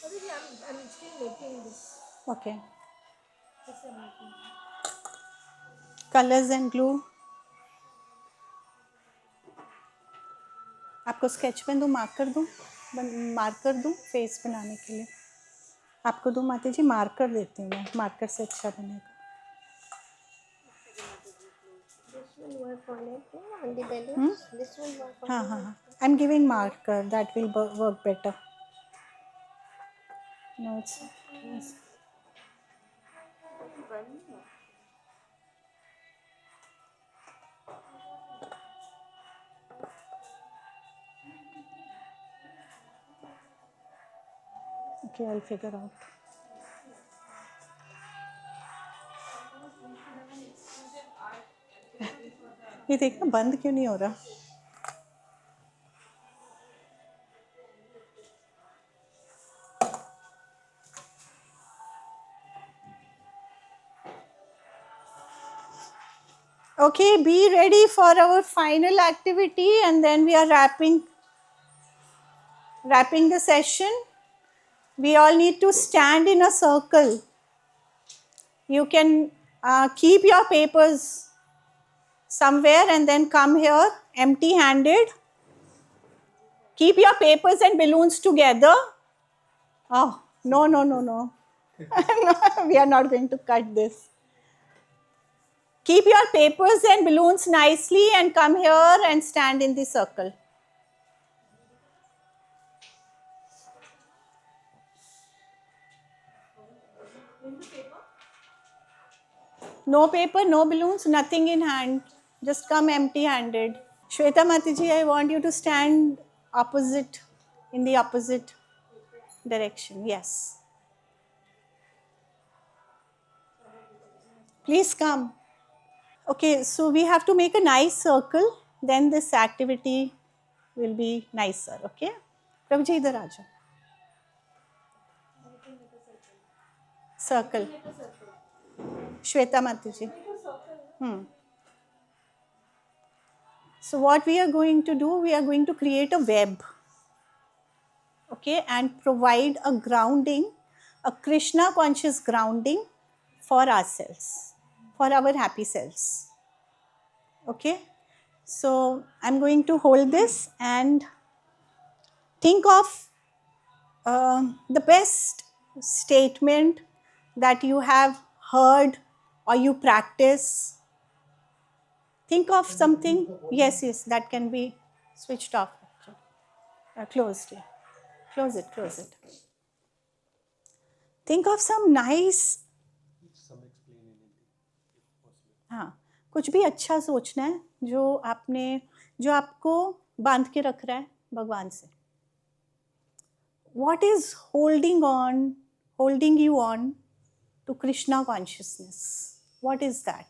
S6: Mataji, I'm still making this.
S1: Okay.
S6: This I'm making.
S1: Colors and glue. आपको sketch pen दूँ, marker दूँ face बनाने के लिए. आपको दूँ माता जी, marker देती हूँ मैं. मार्कर से अच्छा बनेगा.
S5: This will work on it, on the balloons. This will work on
S1: हाँ. I'm giving marker. That will work better. No, it's. Okay, I'll figure out. ये देखना बंद क्यों नहीं हो रहा? Okay, be ready for our final activity, and then we are wrapping the session. We all need to stand in a circle. You can keep your papers somewhere and then come here empty-handed. Keep your papers and balloons together. Oh, no. We are not going to cut this. Keep your papers and balloons nicely and come here and stand in the circle. No paper, no balloons, nothing in hand. Just come empty-handed. Shweta Matiji, I want you to stand opposite, in the opposite direction. Yes. Please come. Okay, so we have to make a nice circle. Then this activity will be nicer. Okay? Prabhuji, idhar aa jao. Circle. Shweta Matiji. So what we are going to do, we are going to create a web, okay, and provide a grounding, a Krishna conscious grounding for ourselves, for our happy selves. Okay, so I'm going to hold this and think of the best statement that you have heard or you practice. Think of something. Yes, that can be switched off. Closed. Yeah. Close it. Think of some nice. हाँ, कुछ भी अच्छा सोचना है जो आपको बांध के रख रहा है भगवान से. What is holding you on to Krishna consciousness? What is that?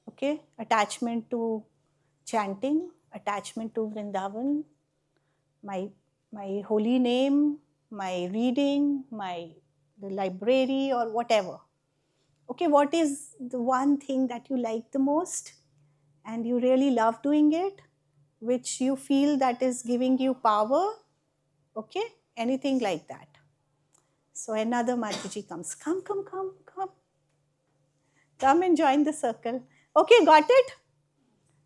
S1: Okay, attachment to chanting, attachment to Vrindavan, my holy name, my reading, the library or whatever. Okay, what is the one thing that you like the most and you really love doing it, which you feel that is giving you power? Okay, anything like that. So another Mataji comes. Come. Come and join the circle. Okay, got it?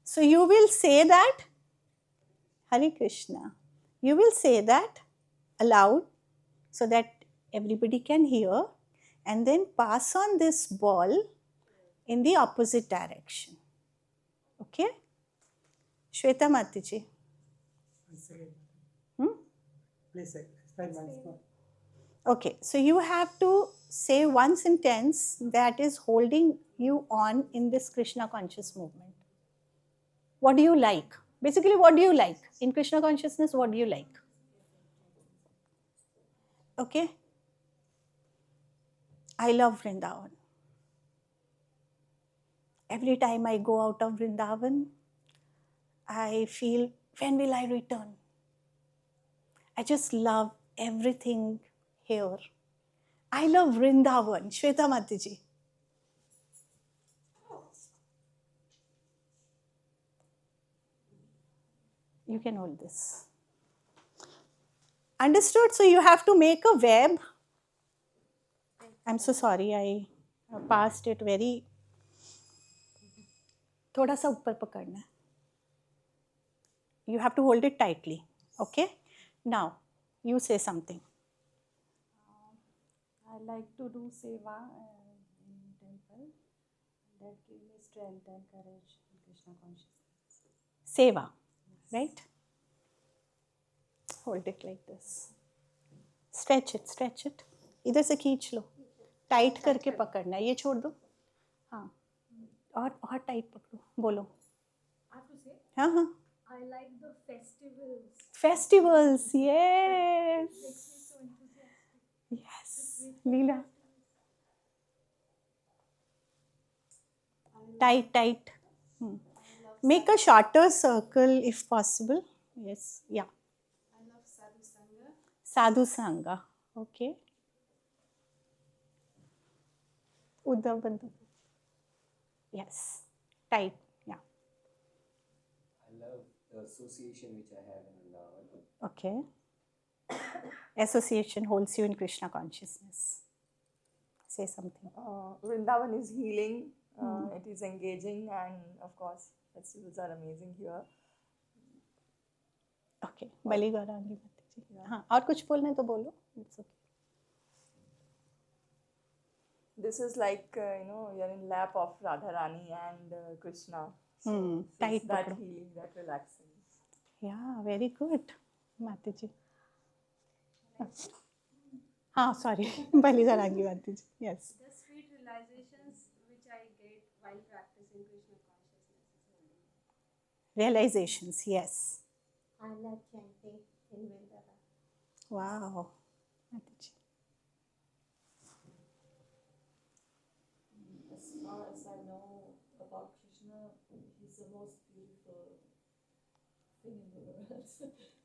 S1: So you will say that, Hare Krishna. You will say that aloud so that everybody can hear, and then pass on this ball in the opposite direction. Okay? Shweta Mataji. Okay, so you have to say one sentence that is holding you on in this Krishna conscious movement. What do you like? Basically, what do you like? In Krishna consciousness, what do you like? Okay? I love Vrindavan. Every time I go out of Vrindavan, I feel, when will I return? I just love everything here. I love Vrindavan. Shweta Mataji. You can hold this. Understood? So you have to make a web. I'm so sorry, I passed it very. थोड़ा सा ऊपर पकड़ना है. You have to hold it tightly. Okay? Now, you say something.
S6: I like to do seva in temple. That gives me strength and courage in Krishna consciousness.
S1: Seva, right? Hold it like this. Stretch it. इधर से खींच लो. Tight करके पकड़ना है. ये छोड़ दो. हाँ. और टाइट पकड़ो. बोलो.
S6: I have to say?
S1: हाँ.
S6: I like the festivals.
S1: Festivals, yes.
S6: Makes me so enthusiastic.
S1: Yes, Leela. Tight. Make a shorter circle if possible. Yes, yeah.
S2: I love Sadhu Sangha.
S1: Sadhu Sangha, okay. Uddhav Bandhu. Yes, tight, yeah.
S4: I love the association which I have in Vrindavan.
S1: Okay. Association holds you in Krishna consciousness. Say something.
S7: Vrindavan is healing, it is engaging, and of course, festivals are amazing here.
S1: Okay, Bali Gaurangi Mataji. हाँ, और कुछ बोलना है तो बोलो. It's okay.
S7: this is like, you're in lap of Radharani and Krishna. So
S1: Tight
S7: it's that
S1: pakdo.
S7: healing, that relaxing.
S1: Yeah, very good, Mataji. हाँ, sorry. पहली जानेंगी Mataji. Yes.
S6: The sweet realizations which I get while practicing Krishna consciousness is holding.
S1: Realizations, yes.
S5: I love chanting in Vrindavan.
S1: Wow. Mataji.
S7: As far as I know about Krishna, he's the most beautiful thing in the world.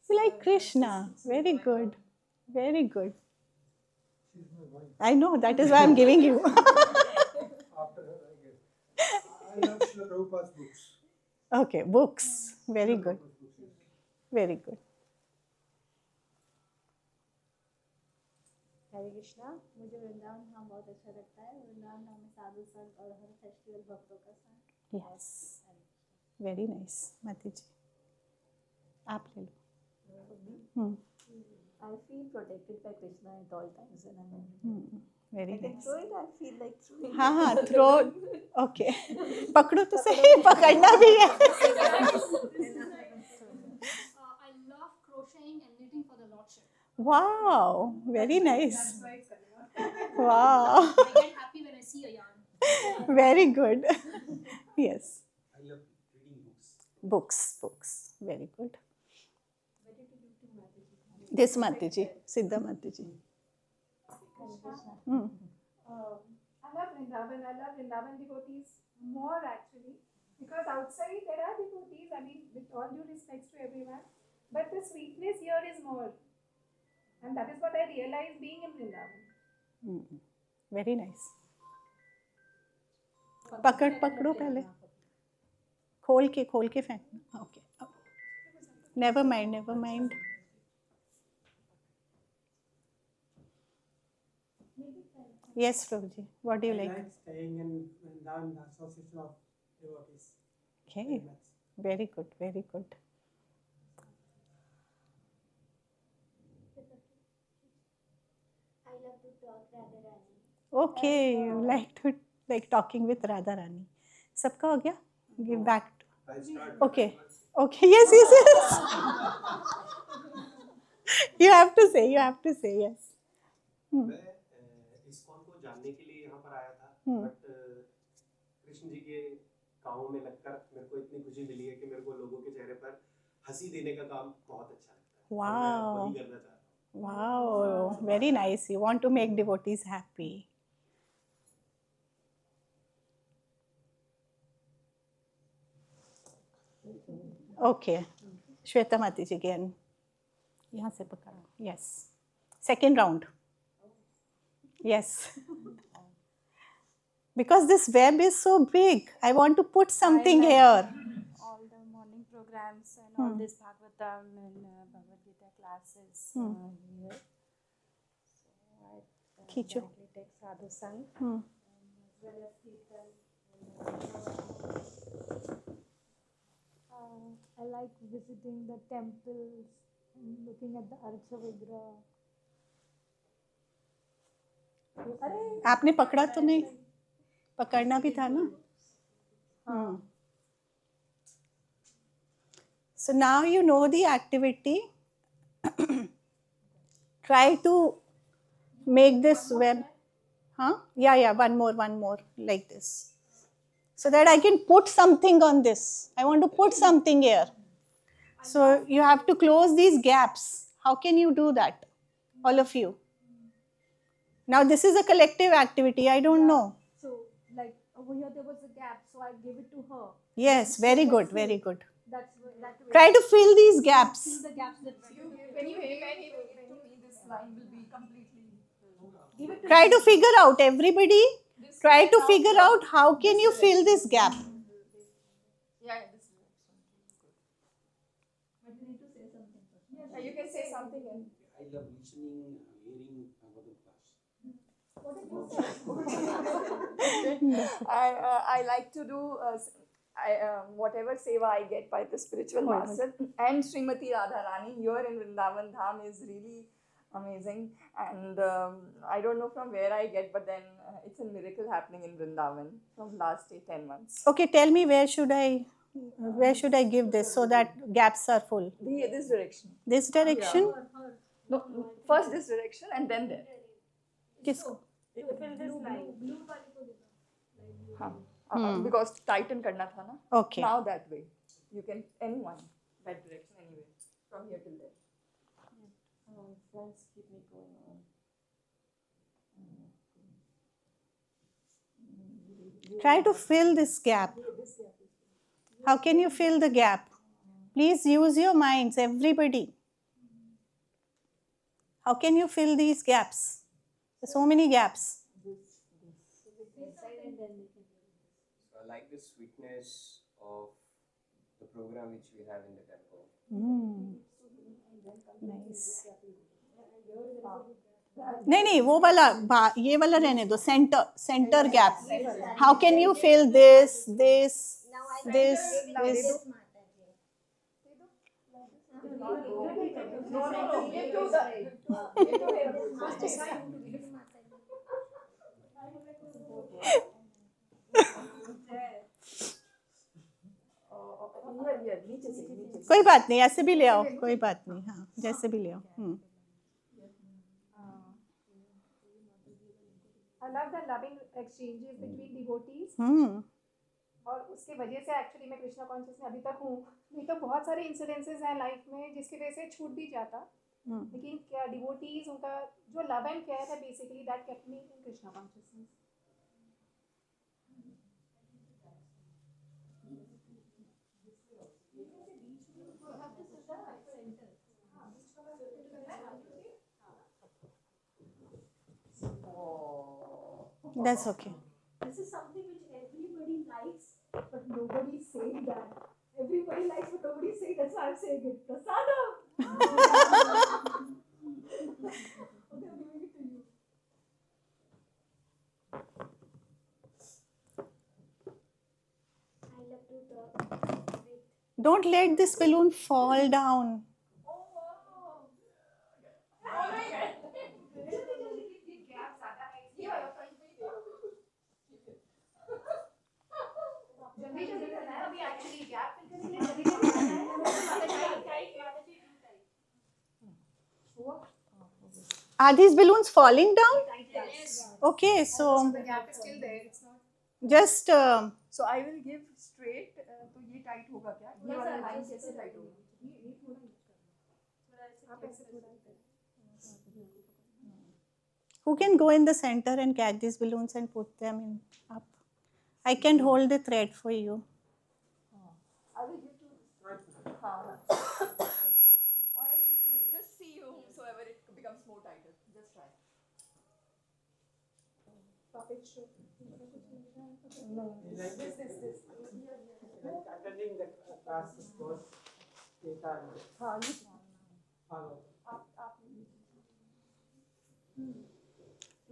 S1: You like Krishna. Very good. Very good.
S3: She's my wife.
S1: I know, that is why I'm giving you.
S3: After her, I guess. I love Srila Prabhupada's books.
S1: Okay, books. Very
S3: Srila
S1: good.
S3: Prabhupada's books, yes.
S1: Very good.
S6: हरे कृष्णा, मुझे वृंदावन धाम बहुत अच्छा लगता है। वृंदावन धाम में साधु संत और हर festival भक्तों का संग।
S1: Yes. Very nice, Mataji. आप ले लो.
S7: I feel protected by Krishna at all times when I'm in.
S1: Very
S7: I can
S1: nice.
S7: throw it, I feel like throwing
S1: हाँ
S7: it.
S1: हाँ, throw. Okay. पकड़ो तो सही, पकड़ना भी है.
S6: I love crocheting and knitting for the Lordship.
S1: Wow, very nice.
S2: That's why it's coming out.
S1: Wow,
S6: I get happy when I see a yarn.
S1: very good. Yes,
S4: I love reading books.
S1: books. Very good. This Mataji, Siddha Mataji. Hmm.
S2: I love Vrindavan. I love Vrindavan devotees more actually, because outside there are devotees. I mean, with all due respects to everyone, but the sweetness here is more, and that is what I realized being in Vrindavan.
S1: Very nice. पकड़ो पहले. खोल के फेंकना. Okay. Never mind. Yes, Prabhuji. What do you like?
S8: I like staying in Vrindavan, the association of devotees.
S1: Okay.
S8: Very much.
S1: Very good. Very good.
S5: I love to talk Radharani.
S1: Okay, you like talking with Radha Rani. सबका हो गया? Give back.
S4: I start.
S1: Okay. Yes. You have to say yes.
S9: मैं ISKCON को जानने के लिए यहाँ पर आया था, बट कृष्ण जी के कामों में लगकर मेरे को इतनी खुशी मिली है कि मेरे को लोगों के चेहरे पर हंसी देने का काम बहुत अच्छा लगता है। और मैं वही करना चाहता हूँ।
S1: Wow, very nice. You want to make devotees happy. Okay, Shweta Mataji again. यहाँ से पकड़ो. Yes. Second round. Yes. Because this web is so big, I want to put something here.
S6: All the morning programs and all this Bhagavatam and Bhagavad Gita classes here. So I
S1: Khicho.
S6: directly take sadhu sang as well as kirtan. I like visiting the temples and looking at the Archa Vigraha.
S1: आपने पकड़ा तो नहीं? पकड़ना भी था ना? So now you know the activity. Try to make this web. Huh? Yeah, one more like this. So that I can put something on this. I want to put something here. So you have to close these gaps. How can you do that? All of you. Now this is a collective activity. I don't know.
S6: So, like over here there was a gap, so I gave it to her.
S1: Yes, very good, very good.
S6: That way.
S1: Try to fill these gaps.
S6: Fill the gaps that
S2: When you
S7: Me, this line will be completely.
S6: give it to
S1: Try to figure out, everybody, try to figure out how can you fill this gap.
S7: Yeah, this is good. But you need to say something first. Yeah, you can say something. And
S9: I love listening, hearing Bhagavad class.
S7: I like to do whatever seva I get by the spiritual master. And Srimati Radharani here in Vrindavan Dham is really amazing. And I don't know from where I get, but then it's a miracle happening in Vrindavan from last 10 months.
S1: Okay, tell me where should I give this so that gaps are full?
S7: This direction.
S1: This direction?
S7: No, first this direction and then there.
S1: किसको?
S7: हाँ, because tighten करना था ना.
S1: Okay.
S7: Now that way, you can anyone that direction anyway from here till there.
S6: Friends keep me going on.
S1: Try to fill this gap. How can you fill the gap? Please use your minds, everybody. How can you fill these gaps? There's so many gaps.
S4: So I like the sweetness of the program which we have in the temple.
S1: Nice. नहीं वो वाला ये वाला रहने दो centre gap. How can you fill this? कोई बात नहीं, ऐसे भी ले आओ, कोई बात नहीं. हाँ, जैसे भी ले आओ.
S2: I love the loving exchanges between devotees. और उसके वजह से एक्चुअली मैं कृष्णा कॉन्शियस में अभी तक हूँ. नहीं तो बहुत सारे इंसिडेंसेस हैं लाइफ में जिसकी वजह से छूट भी जाता. लेकिन क्या डिवोटीज उनका जो लव एंड केयर है basically that kept me in Krishna consciousness.
S1: That's okay.
S2: This is something which everybody likes, but nobody is saying that. Everybody likes, but nobody is saying. That's why I'm saying it. Prasadam. Okay, I'm giving it to you.
S5: I love to talk.
S1: Don't let this balloon fall down. Are these balloons falling down?
S2: Yes.
S1: Okay, so
S2: The gap is still there. It's not.
S1: just
S7: So I will give straight. तो ये tight होगा क्या? ये वाला line कैसे tight होगा?
S1: who can go in the center and catch these balloons and put them in up? I can hold the thread for you.
S7: I will give to. Or I will give to. Just see whomsoever it becomes more tighter. Just try.
S2: Puppet show.
S8: Like this. Like attending the classes was
S7: हाँ ये
S8: follow.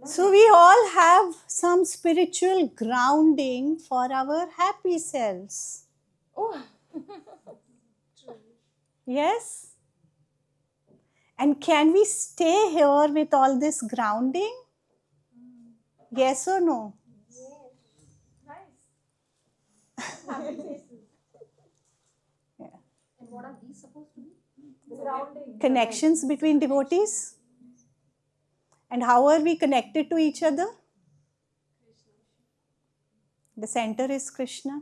S1: So we all have some spiritual grounding for our happy selves.
S7: Oh.
S1: Yes? And can we stay here with all this grounding? Yes or no? Yeah.
S2: And what are these supposed to be? Grounding.
S1: Connections between devotees? And how are we connected to each other? The center is Krishna.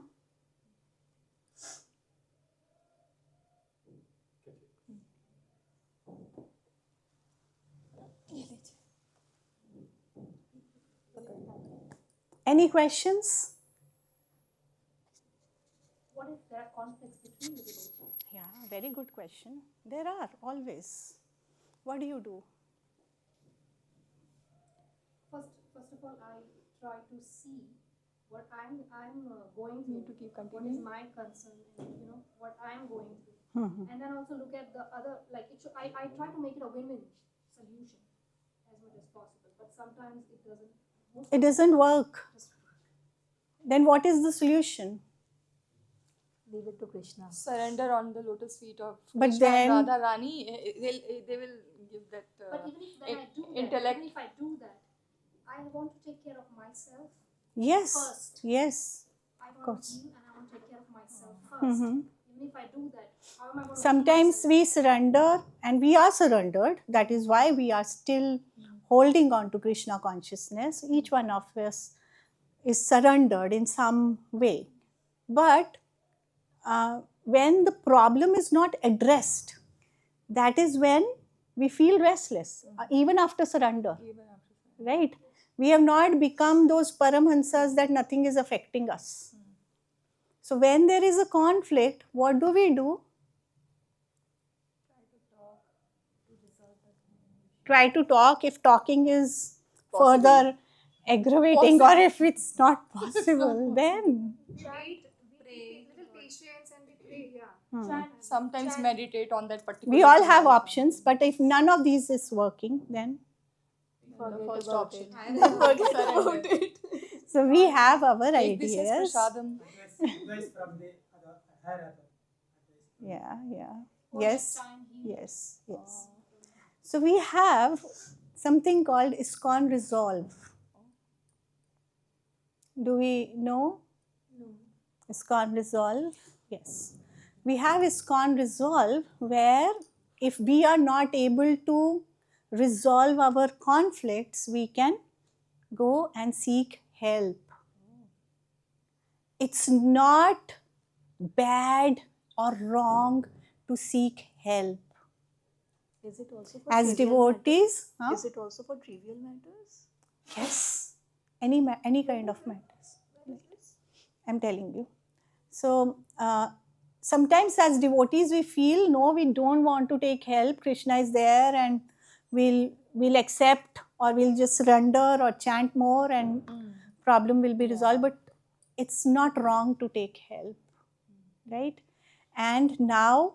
S1: Any questions?
S2: What if there are conflicts between the devotees?
S1: Yeah, very good question. There are always. What do you do?
S2: First of all, I try to see what I'm going through.
S7: Need to keep
S2: What is
S7: continuing.
S2: my concern, and what I'm going through. And then also look at the other, like I try to make it a win-win solution as much as possible. But sometimes it doesn't.
S1: It doesn't work. Then what is the solution?
S7: Leave it to Krishna.
S6: Surrender on the lotus feet of
S1: But
S6: Krishna
S1: then-
S6: and Radha Rani. They will give that
S2: But even if when I do that,
S6: intellect.
S2: even if I do that, I want to take care of myself
S1: Yes.
S2: first.
S1: Yes.
S2: I want
S1: course.
S2: to heal and I want to take care of myself first.
S1: Mhm.
S2: Even if I do that, how am I going to
S1: Sometimes we surrender, and we are surrendered. That is why we are still holding on to Krishna consciousness. Each one of us is surrendered in some way. But when the problem is not addressed, that is when we feel restless, even after surrender. Right? We have not become those Paramhansas that nothing is affecting us. So when there is a conflict, what do we do? Try to talk. If talking is further aggravating, or if it's not possible, then
S2: Wait, little patience and we pray, yeah.
S6: Chant. Sometimes meditate on that particular.
S1: we all
S6: thing
S1: have
S6: also.
S1: options. But if none of these is working, then
S6: The first option.
S7: Forget about it.
S1: so we have our
S6: Take this as
S1: ideas.
S6: prasadam.
S8: Advice from the higher author.
S1: Yeah. Yes. Yes. Yes. So we have something called ISKCON Resolve. Do we know? No. ISKCON Resolve? Yes. We have ISKCON Resolve where if we are not able to resolve our conflicts, we can go and seek help. It's not bad or wrong to seek help.
S7: Is it also for
S1: As
S7: trivial
S1: devotees,
S7: matters? Is it also for trivial matters?
S1: yes, any kind of matters. I'm telling you. So sometimes as devotees we feel no, we don't want to take help. Krishna is there, and we'll accept, or we'll just surrender or chant more, and problem will be resolved. But it's not wrong to take help, right? And now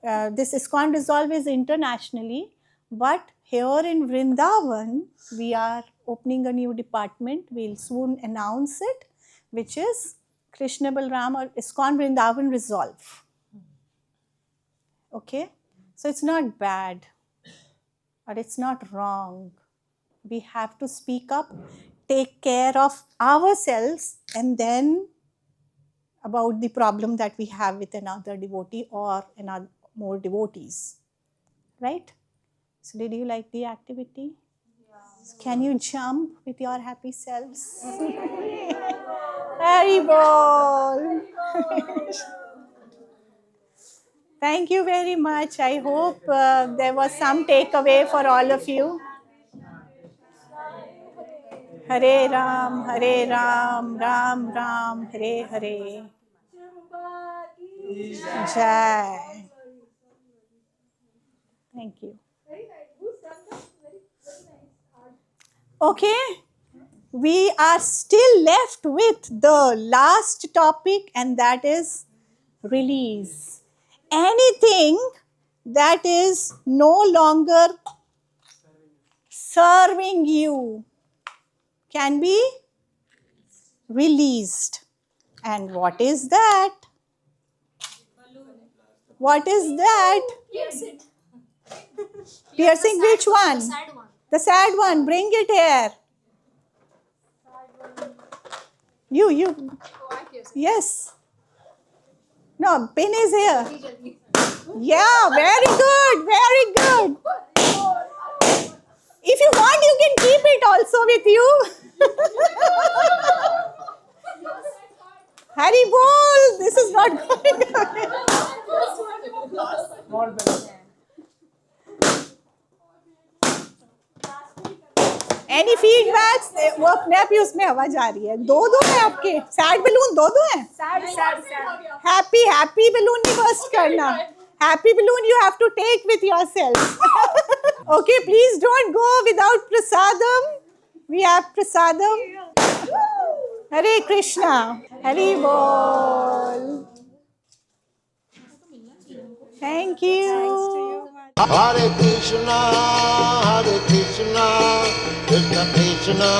S1: this ISKCON Resolve is internationally, but here in Vrindavan, we are opening a new department. We'll soon announce it, which is Krishna Balram or ISKCON Vrindavan Resolve. Okay? So it's not bad, or it's not wrong. We have to speak up, take care of ourselves, and then about the problem that we have with another devotee or another more devotees. Right? So did you like the activity? Yeah. Can you jump with your happy selves? Hari Bol! Thank you very much. I hope there was some takeaway for all of you. Hare Ram, Ram Ram, Hare Hare. Jai. Thank you. Okay, we are still left with the last topic, and that is release. Anything that is no longer serving you can be released. And what is that? What is that?
S2: Piercing.
S1: Piercing which one?
S2: The sad one.
S1: The sad one. Bring it here. You.
S2: Oh, I pierce it.
S1: Yes. No, pin is here. Yeah, very good. Very good. If you want, you can keep it also with you. Hari Bol, this is not going away.
S8: Small bell.
S1: Any feedbacks? वो अपने आप ही उसमें हवा जा रही है. दो है आपके. Sad balloon दो हैं.
S2: Sad.
S1: Happy balloon नहीं burst करना. Happy balloon you have to take with yourself. Okay, please don't go without prasadam. We have prasadam. Hare Krishna. Hari Bol. Thank you.
S10: Hare Krishna, Krishna Krishna,